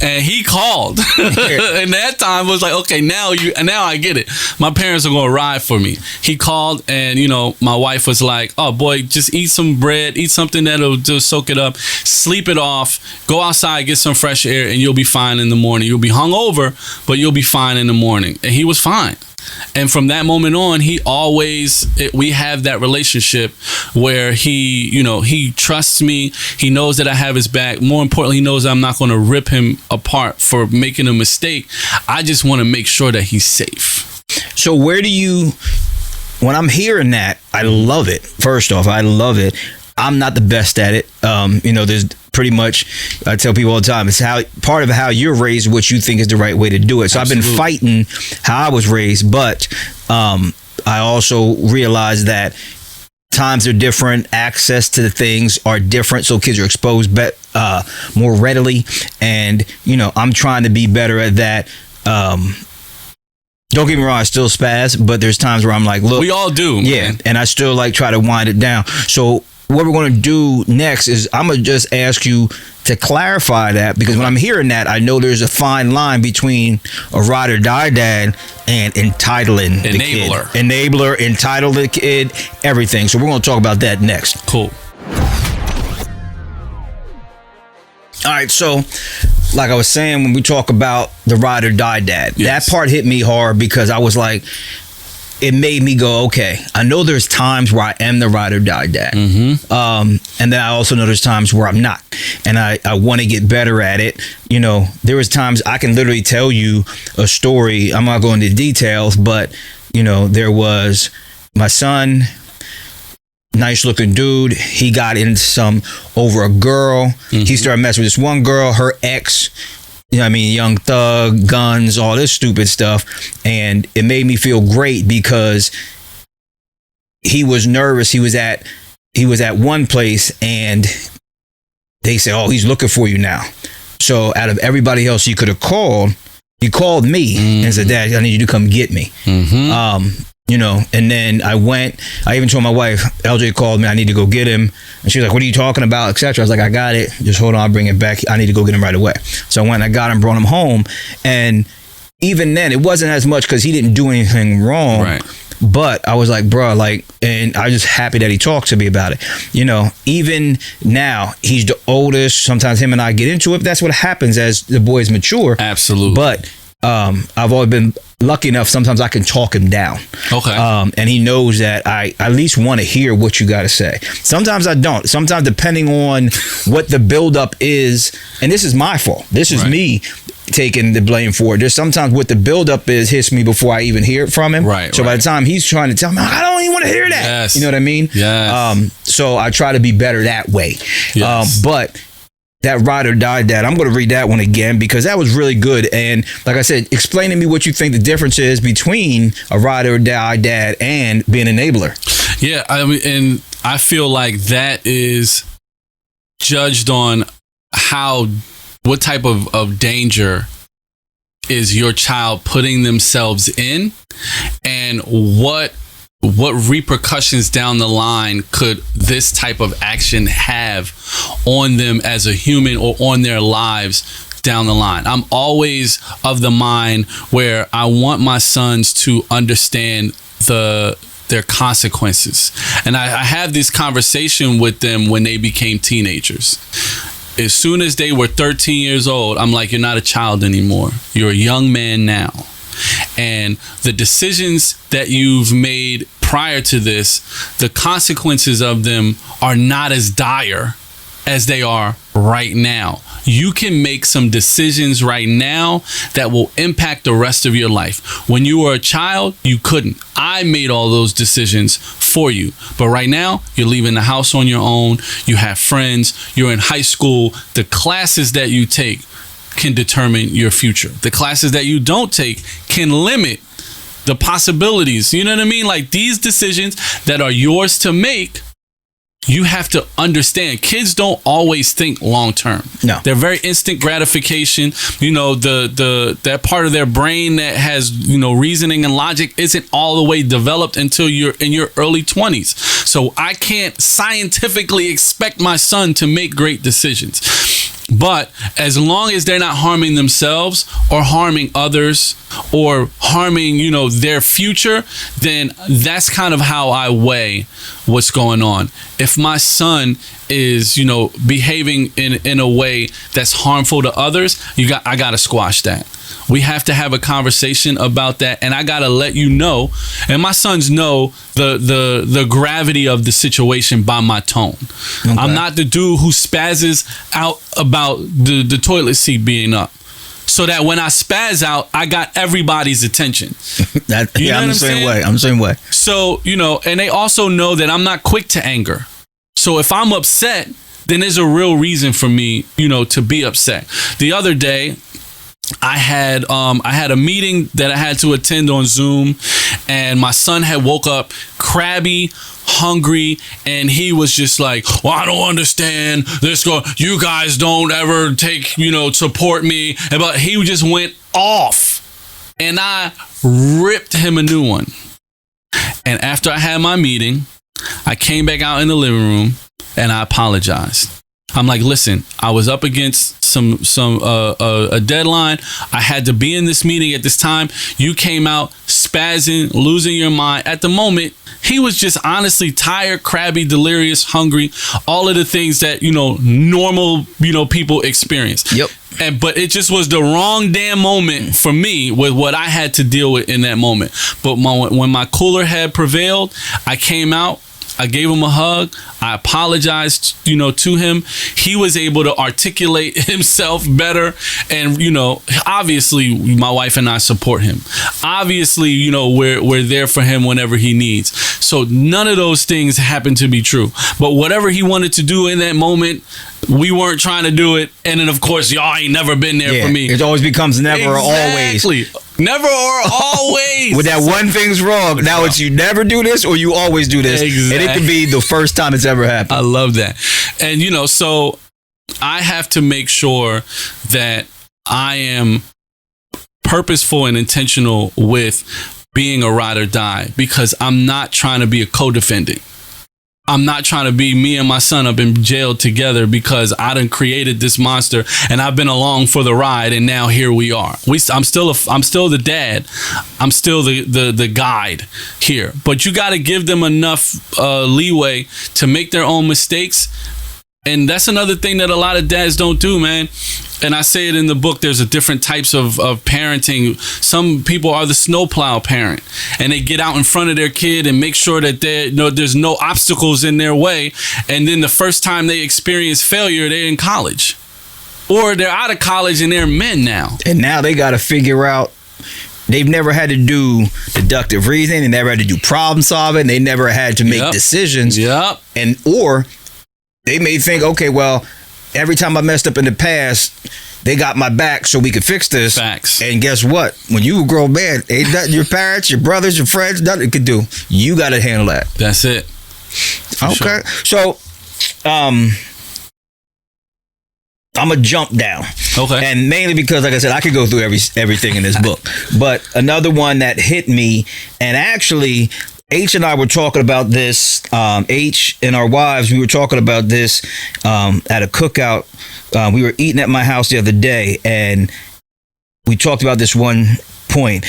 Speaker 3: and he called. And that time was like, okay, now I get it. My parents are gonna ride for me. He called, and you know, my wife was like, "Oh boy, just eat some bread, eat something that'll just soak it up, sleep it off, go outside, get some fresh air, and you'll be fine in the morning. You'll be hungover, but you'll be fine in the morning." And he was fine. And from that moment on, we have that relationship where he trusts me. He knows that I have his back. More importantly, he knows I'm not going to rip him apart for making a mistake. I just want to make sure that he's safe.
Speaker 2: So when I'm hearing that, I love it. First off, I love it. I'm not the best at it. There's pretty much, I tell people all the time, it's part of how you're raised, what you think is the right way to do it. So Absolutely. I've been fighting how I was raised, but I also realize that times are different, access to the things are different, so kids are exposed more readily, and I'm trying to be better at that. Don't get me wrong, I still spaz, but there's times where I'm like, look.
Speaker 3: We all do,
Speaker 2: yeah,
Speaker 3: man.
Speaker 2: and I still like try to wind it down. So what we're going to do next is I'm going to just ask you to clarify that, because when I'm hearing that, I know there's a fine line between a ride or die dad and entitling the kid. Enabler, entitle the kid, everything. So we're going to talk about that next.
Speaker 3: Cool.
Speaker 2: All right, so like I was saying, when we talk about the ride or die dad,
Speaker 3: yes.
Speaker 2: that part hit me hard because I was like, it made me go, okay, I know there's times where I am the ride or die dad.
Speaker 3: Mm-hmm.
Speaker 2: And then I also know there's times where I'm not. And I want to get better at it. You know, there was times I can literally tell you a story. I'm not going into details, but, you know, there was my son, nice looking dude. He got into some over a girl. Mm-hmm. He started messing with this one girl, her ex. You know what I mean? Young thug, guns, all this stupid stuff. And it made me feel great because he was nervous. He was at one place and they said, oh, he's looking for you now. So out of everybody else he could have called, he called me and said, Dad, I need you to come get me.
Speaker 3: Mm-hmm.
Speaker 2: You know, and then I even told my wife, LJ called me, I need to go get him. And she was like, what are you talking about, etc. I was like, I got it. Just hold on, I'll bring it back. I need to go get him right away. So I went and I got him, brought him home. And even then, it wasn't as much because he didn't do anything wrong.
Speaker 3: Right.
Speaker 2: But I was like, bro, like, and I was just happy that he talked to me about it. You know, even now, he's the oldest. Sometimes him and I get into it. That's what happens as the boys mature.
Speaker 3: Absolutely.
Speaker 2: But I've always been lucky enough, sometimes I can talk him down.
Speaker 3: Okay.
Speaker 2: And he knows that I at least want to hear what you got to say. Sometimes I don't. Sometimes depending on what the buildup is, and this is my fault. This is me taking the blame for it. There's sometimes what the buildup is hits me before I even hear it from him.
Speaker 3: Right.
Speaker 2: So by the time he's trying to tell me, I don't even want to hear that.
Speaker 3: Yes.
Speaker 2: You know what I mean?
Speaker 3: Yes.
Speaker 2: So I try to be better that way.
Speaker 3: Yes.
Speaker 2: But that ride or die dad, I'm going to read that one again because that was really good. And like I said, explain to me what you think the difference is between a ride or die dad and being an enabler.
Speaker 3: Yeah, I mean, and I feel like that is judged on what type of danger is your child putting themselves in, and what repercussions down the line could this type of action have on them as a human or on their lives down the line. I'm always of the mind where I want my sons to understand their consequences. And I have this conversation with them when they became teenagers. As soon as they were 13 years old, I'm like, you're not a child anymore. You're a young man now. And the decisions that you've made prior to this, the consequences of them are not as dire as they are right now. You can make some decisions right now that will impact the rest of your life. When you were a child, you couldn't. I made all those decisions for you. But right now, you're leaving the house on your own. You have friends. You're in high school. The classes that you take can determine your future. The classes that you don't take can limit the possibilities. You know what I mean? Like, these decisions that are yours to make, you have to understand. Kids don't always think long term.
Speaker 2: No.
Speaker 3: They're very instant gratification. You know, that part of their brain that has, you know, reasoning and logic isn't all the way developed until you're in your early 20s. So I can't scientifically expect my son to make great decisions. But as long as they're not harming themselves or harming others or harming, you know, their future, then that's kind of how I weigh what's going on. If my son is, you know, behaving in a way that's harmful to others, I got to squash that. We have to have a conversation about that, and I gotta let you know, and my sons know the gravity of the situation by my tone. Okay. I'm not the dude who spazzes out about the toilet seat being up, so that when I spaz out, I got everybody's attention.
Speaker 2: I'm the same way. I'm the same way.
Speaker 3: So, you know, and they also know that I'm not quick to anger. So if I'm upset, then there's a real reason for me, you know, to be upset. The other day, I had a meeting that I had to attend on Zoom, and my son had woke up crabby, hungry, and he was just like, well, I don't understand this. You guys don't ever take, you know, support me. But he just went off. And I ripped him a new one. And after I had my meeting, I came back out in the living room and I apologized. I'm like, listen, I was up against a deadline. I had to be in this meeting at this time. You came out spazzing, losing your mind. At the moment, he was just honestly tired, crabby, delirious, hungry, all of the things that, normal, people experience.
Speaker 2: Yep.
Speaker 3: But it just was the wrong damn moment for me with what I had to deal with in that moment. But when my cooler head prevailed, I came out. I gave him a hug. I apologized, to him. He was able to articulate himself better. And, obviously my wife and I support him. Obviously, we're there for him whenever he needs. So none of those things happen to be true. But whatever he wanted to do in that moment, we weren't trying to do it. And then, of course, y'all ain't never been there for me.
Speaker 2: It always becomes never or always.
Speaker 3: Never or always.
Speaker 2: When that one thing's wrong, now it's you never do this or you always do this.
Speaker 3: Exactly.
Speaker 2: And it could be the first time it's ever happened.
Speaker 3: I love that. And, so I have to make sure that I am purposeful and intentional with being a ride or die, because I'm not trying to be a co-defendant. I'm not trying to be me and my son up in jail together because I done created this monster and I've been along for the ride and now here we are. I'm still the dad. I'm still the guide here. But you got to give them enough leeway to make their own mistakes. And that's another thing that a lot of dads don't do, man. And I say it in the book, there's a different types of parenting. Some people are the snowplow parent, and they get out in front of their kid and make sure that there's no obstacles in their way. And then the first time they experience failure, they're in college. Or they're out of college and they're men now.
Speaker 2: And now they got to figure out, they've never had to do deductive reasoning. They never had to do problem solving. They never had to make decisions.
Speaker 3: Yep.
Speaker 2: Or they may think, okay, well, every time I messed up in the past, they got my back so we could fix this.
Speaker 3: Facts.
Speaker 2: And guess what? When you a grown man, ain't nothing your parents, your brothers, your friends, nothing could do. You got to handle that.
Speaker 3: That's it.
Speaker 2: Okay. Sure. So, I'm going to jump down.
Speaker 3: Okay.
Speaker 2: And mainly because, like I said, I could go through everything in this book. But another one that hit me, and actually, H and I were talking about this. H and our wives, we were talking about this at a cookout. We were eating at my house the other day, and we talked about this one point.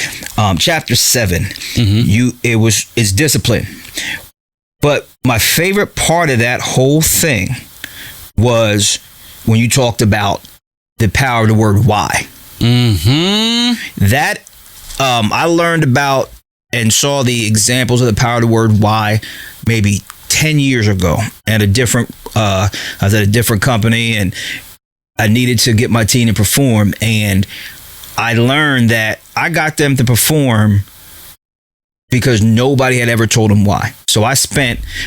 Speaker 2: Chapter 7. It's discipline. But my favorite part of that whole thing was when you talked about the power of the word why. That I learned about and saw the examples of the power of the word why maybe 10 years ago at a different, I was at a different company and I needed to get my team to perform. And I learned that I got them to perform because nobody had ever told them why. So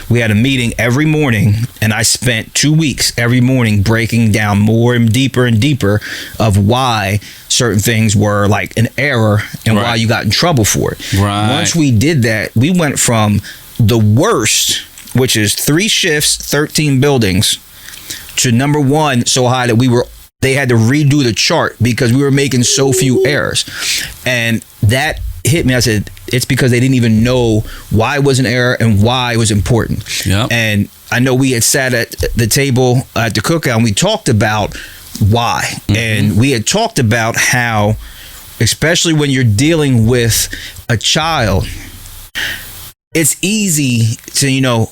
Speaker 2: we had a meeting every morning, and I spent 2 weeks every morning breaking down more and deeper of why certain things were like an error and why you got in trouble for it.
Speaker 3: Right.
Speaker 2: Once we did that, we went from the worst, which is 3 shifts, 13 buildings, to number 1 so high that they had to redo the chart because we were making so few errors. And that hit me. I said, it's because they didn't even know why it was an error and why it was important.
Speaker 3: Yep.
Speaker 2: And I know we had sat at the table at the cookout and we talked about why. And we had talked about how, especially when you're dealing with a child, it's easy to,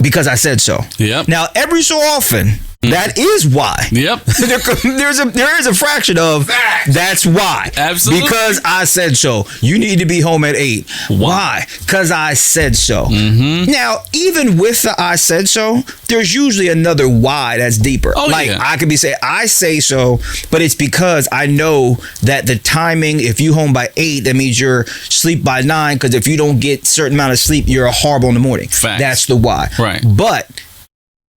Speaker 2: because I said so.
Speaker 3: Yep.
Speaker 2: Now, every so often, that is why.
Speaker 3: Yep.
Speaker 2: There is a fraction of that's why.
Speaker 3: Absolutely.
Speaker 2: Because I said so. You need to be home at 8. Why? Because I said so. Now, even with the I said so, there's usually another why that's deeper. I could be saying, I say so, but it's because I know that the timing, if you home by 8, that means you're sleep by 9, because if you don't get a certain amount of sleep, you're horrible in the morning.
Speaker 3: Facts.
Speaker 2: That's the why.
Speaker 3: Right.
Speaker 2: But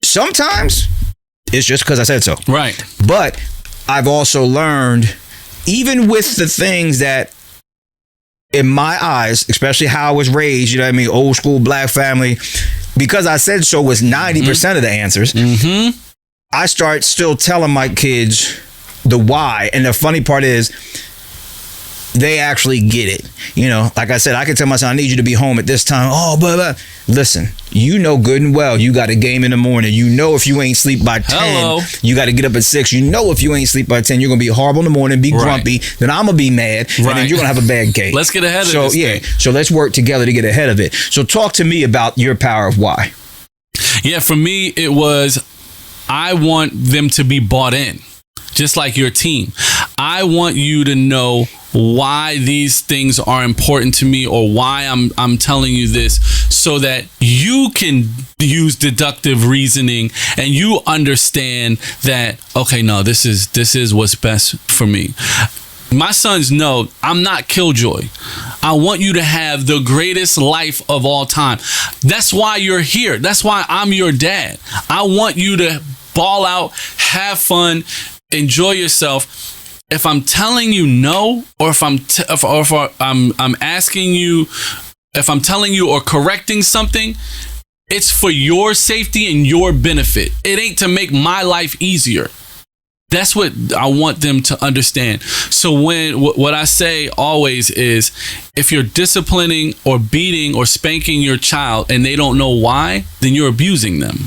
Speaker 2: sometimes it's just because I said so.
Speaker 3: Right.
Speaker 2: But I've also learned, even with the things that, in my eyes, especially how I was raised, old school black family, because I said so was 90% of the answers, I start still telling my kids the why. And the funny part is, they actually get it. You know, like I said, I can tell my son, I need you to be home at this time. Oh, blah. Listen, you know good and well you got a game in the morning. You know if you ain't sleep by 10, you got to get up at 6. You know if you ain't sleep by 10, you're going to be horrible in the morning, be grumpy, then I'm going to be mad, and then you're going to have a bad game.
Speaker 3: Let's get ahead of this thing.
Speaker 2: So let's work together to get ahead of it. So talk to me about your power of why.
Speaker 3: Yeah, for me, it was, I want them to be bought in, just like your team. I want you to know why these things are important to me, or why I'm telling you this, so that you can use deductive reasoning and you understand that, okay, no, this is what's best for me. My sons know I'm not Killjoy. I want you to have the greatest life of all time. That's why you're here. That's why I'm your dad. I want you to ball out, have fun, enjoy yourself. If I'm telling you no, or if I'm asking you, if I'm telling you or correcting something, it's for your safety and your benefit. It ain't to make my life easier. That's what I want them to understand. So what I say always is, if you're disciplining or beating or spanking your child and they don't know why, then you're abusing them.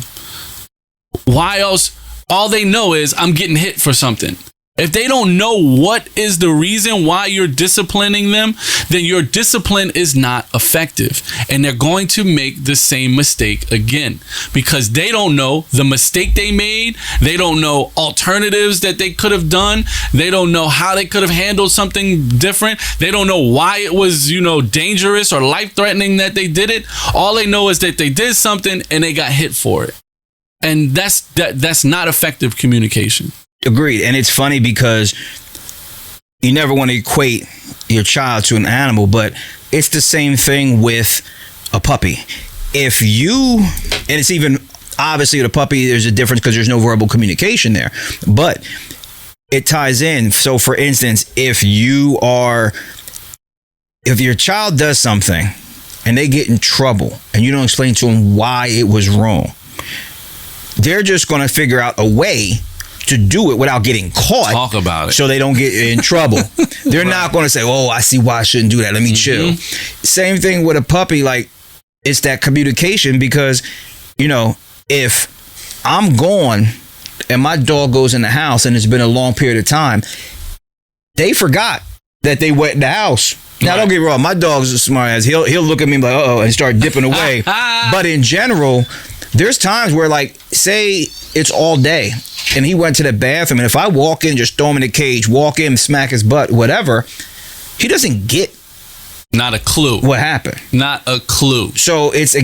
Speaker 3: Why else? All they know is I'm getting hit for something. If they don't know what is the reason why you're disciplining them, then your discipline is not effective. And they're going to make the same mistake again, because they don't know the mistake they made. They don't know alternatives that they could have done. They don't know how they could have handled something different. They don't know why it was, dangerous or life-threatening that they did it. All they know is that they did something and they got hit for it. And that's not effective communication.
Speaker 2: Agreed. And it's funny because you never want to equate your child to an animal, but it's the same thing with a puppy. And it's even obviously with a puppy, there's a difference because there's no verbal communication there, but it ties in. So for instance, if your child does something and they get in trouble and you don't explain to them why it was wrong, they're just going to figure out a way to do it without getting caught.
Speaker 3: Talk about it.
Speaker 2: So they don't get in trouble. They're not going to say, oh, I see why I shouldn't do that. Let me chill. Same thing with a puppy. Like, it's that communication, because, if I'm gone and my dog goes in the house and it's been a long period of time, they forgot that they went in the house. Now, don't get me wrong. My dog's a smart ass. He'll look at me like, uh-oh, and start dipping away. But in general, there's times where, like, say it's all day and he went to the bathroom, and if I walk in, just throw him in the cage, walk in, smack his butt, whatever, he doesn't get
Speaker 3: not a clue
Speaker 2: what happened.
Speaker 3: Not a clue.
Speaker 2: So it's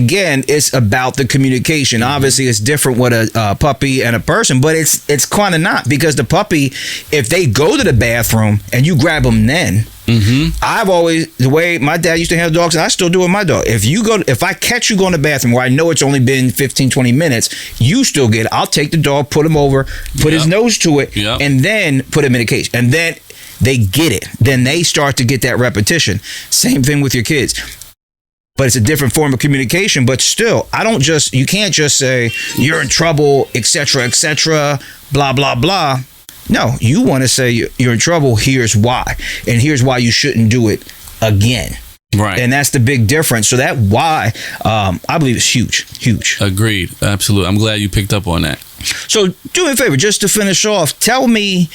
Speaker 2: about the communication. Obviously, it's different with a puppy and a person, but it's kind of not, because the puppy, if they go to the bathroom and you grab them then, I've always, the way my dad used to handle dogs, and I still do with my dog, if I catch you going to the bathroom where I know it's only been 15, 20 minutes, you still get it. I'll take the dog, put him over, put his nose to it, and then put him in a cage. And then they get it. Then they start to get that repetition. Same thing with your kids. But it's a different form of communication. But still, you can't just say, you're in trouble, etc., blah, blah, blah. No, you want to say you're in trouble, here's why. And here's why you shouldn't do it again.
Speaker 3: Right.
Speaker 2: And that's the big difference. So that why, I believe, is huge.
Speaker 3: Agreed. Absolutely. I'm glad you picked up on that. So
Speaker 2: do me a favor, just to finish off, tell me,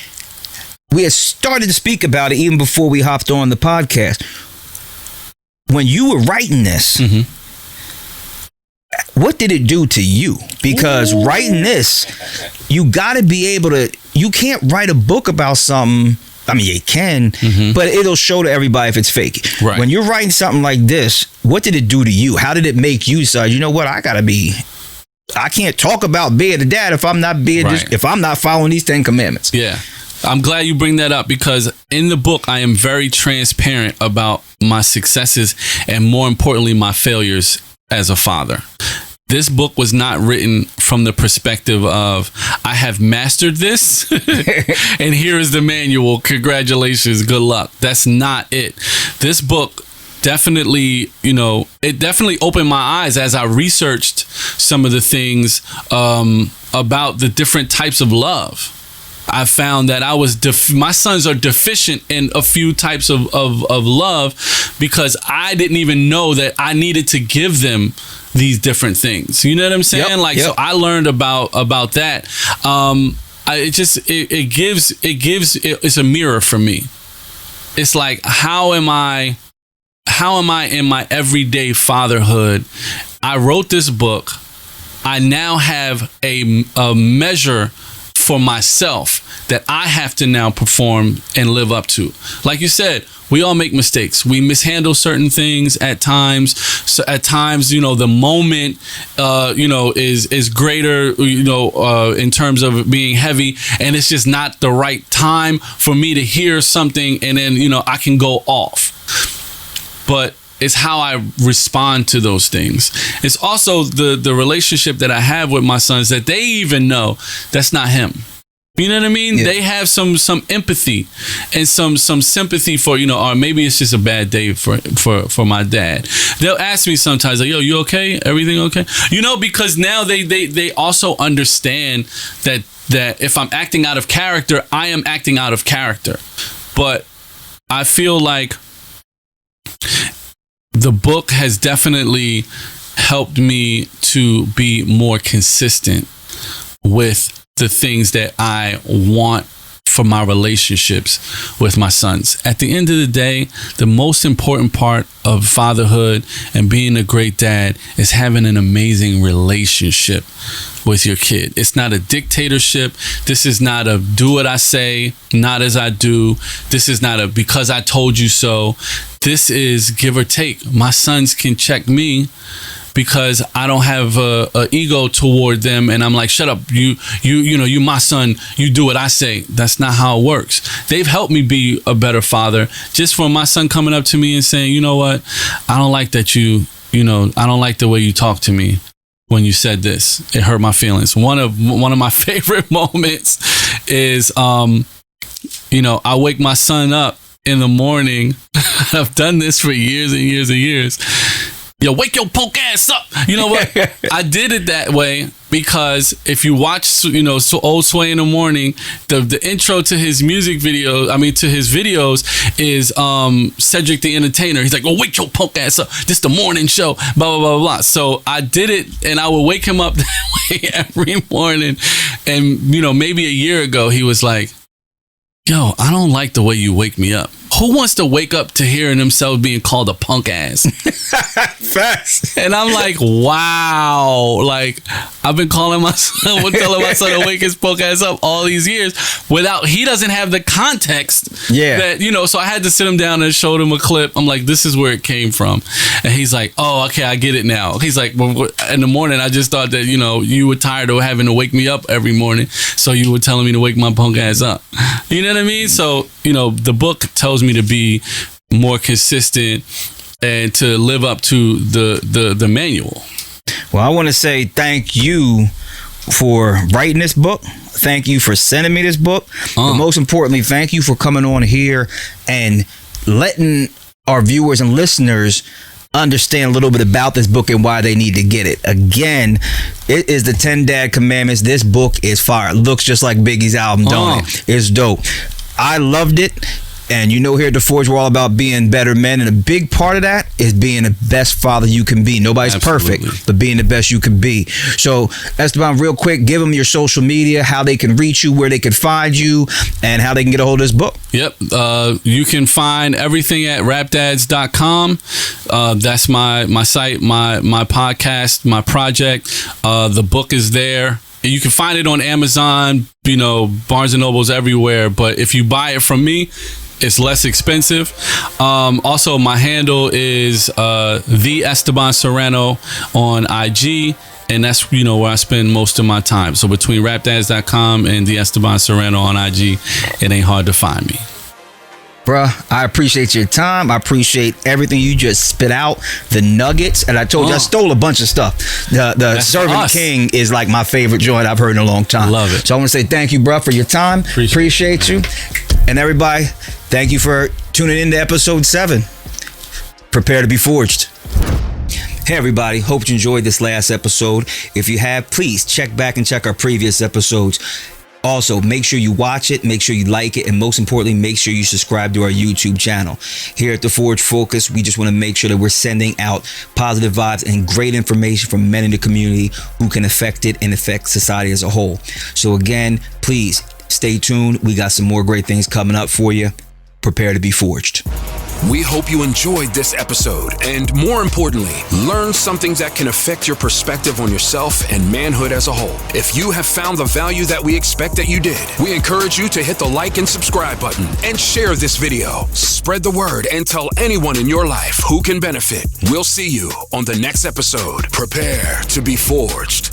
Speaker 2: we had started to speak about it even before we hopped on the podcast. When you were writing this, what did it do to you? Because writing this, you got to be able to, you can't write a book about something. I mean, you can, but it'll show to everybody if it's fake.
Speaker 3: Right.
Speaker 2: When you're writing something like this, what did it do to you? How did it make you decide, you know what, I can't talk about being a dad if I'm not if I'm not following these 10 commandments.
Speaker 3: Yeah. I'm glad you bring that up, because in the book, I am very transparent about my successes and, more importantly, my failures as a father. This book was not written from the perspective of, I have mastered this and here is the manual. Congratulations. Good luck. That's not it. This book definitely, it definitely opened my eyes as I researched some of the things about the different types of love. I found that I was my sons are deficient in a few types of love, because I didn't even know that I needed to give them these different things. You know what I'm saying? So I learned about that. It's a mirror for me. It's like, how am I in my everyday fatherhood? I wrote this book. I now have a measure for myself that I have to now perform and live up to. Like you said, we all make mistakes. We mishandle certain things at times. So at times, the moment, is greater, in terms of being heavy, and it's just not the right time for me to hear something, and then, I can go off. But it's how I respond to those things. It's also the relationship that I have with my sons, that they even know that's not him. You know what I mean? Yeah. They have some empathy and some sympathy for, or maybe it's just a bad day for my dad. They'll ask me sometimes, like, yo, you okay? Everything okay? Because now they also understand that if I'm acting out of character, I am acting out of character. But I feel like the book has definitely helped me to be more consistent with the things that I want for my relationships with my sons. At the end of the day, the most important part of fatherhood and being a great dad is having an amazing relationship with your kid. It's not a dictatorship. This is not a do what I say, not as I do. This is not a because I told you so. This is give or take. My sons can check me because I don't have a ego toward them, and I'm like, shut up, you my son, you do what I say. That's not how it works. They've helped me be a better father, just from my son coming up to me and saying, you know what, I don't like that I don't like the way you talk to me when you said this. It hurt my feelings. One of my favorite moments is I wake my son up in the morning. I've done this for years and years and years. Yo, wake your punk ass up. You know what? I did it that way because if you watch, Old Sway in the Morning, the intro to his music video, to his videos is Cedric the Entertainer. He's like, oh, wake your punk ass up. This the morning show, blah, blah, blah, blah. So I did it, and I would wake him up that way every morning. And, maybe a year ago, he was like, yo, I don't like the way you wake me up. Who wants to wake up to hearing themselves being called a punk ass?
Speaker 2: Facts.
Speaker 3: And I'm like, wow. Like, I've been telling my son to wake his punk ass up all these years he doesn't have the context.
Speaker 2: Yeah.
Speaker 3: That, so I had to sit him down and show him a clip. I'm like, this is where it came from. And he's like, oh, okay, I get it now. He's like, well, in the morning, I just thought that, you were tired of having to wake me up every morning. So you were telling me to wake my punk ass up. You know what I mean? So, the book tells me to be more consistent and to live up to the manual.
Speaker 2: Well, I want to say thank you for writing this book. Thank you for sending me this book. But most importantly, thank you for coming on here and letting our viewers and listeners understand a little bit about this book and why they need to get it. Again, it is the 10 Dad Commandments. This book is fire. It looks just like Biggie's album, don't it? It's dope. I loved it. And here at The Forge, we're all about being better men. And a big part of that is being the best father you can be. Nobody's perfect, but being the best you can be. So, Esteban, real quick, give them your social media, how they can reach you, where they can find you, and how they can get a hold of this book.
Speaker 3: Yep. You can find everything at rapdads.com. That's my site, my podcast, my project. The book is there. You can find it on Amazon, Barnes & Noble's everywhere. But if you buy it from me, it's less expensive. Also, my handle is the Esteban Serrano on IG, and that's where I spend most of my time. So between rapdads.com and the Esteban Serrano on IG, it ain't hard to find me.
Speaker 2: Bruh, I appreciate your time. I appreciate everything you just spit out, the nuggets. And I told you I stole a bunch of stuff. The Servant King is like my favorite joint I've heard in a long time.
Speaker 3: Love it.
Speaker 2: So I want to say thank you, bruh, for your time. Appreciate you. And everybody, thank you for tuning in to episode 7. Prepare to be forged. Hey everybody, hope you enjoyed this last episode. If you have, please check back and check our previous episodes. Also, make sure you watch it, make sure you like it, and most importantly, make sure you subscribe to our YouTube channel. Here at The Forge Focus, we just want to make sure that we're sending out positive vibes and great information from men in the community who can affect it and affect society as a whole. So again, please stay tuned. We got some more great things coming up for you. Prepare to be forged.
Speaker 1: We hope you enjoyed this episode and, more importantly, learned some things that can affect your perspective on yourself and manhood as a whole. If you have found the value that we expect that you did, we encourage you to hit the like and subscribe button and share this video. Spread the word and tell anyone in your life who can benefit. We'll see you on the next episode. Prepare to be forged.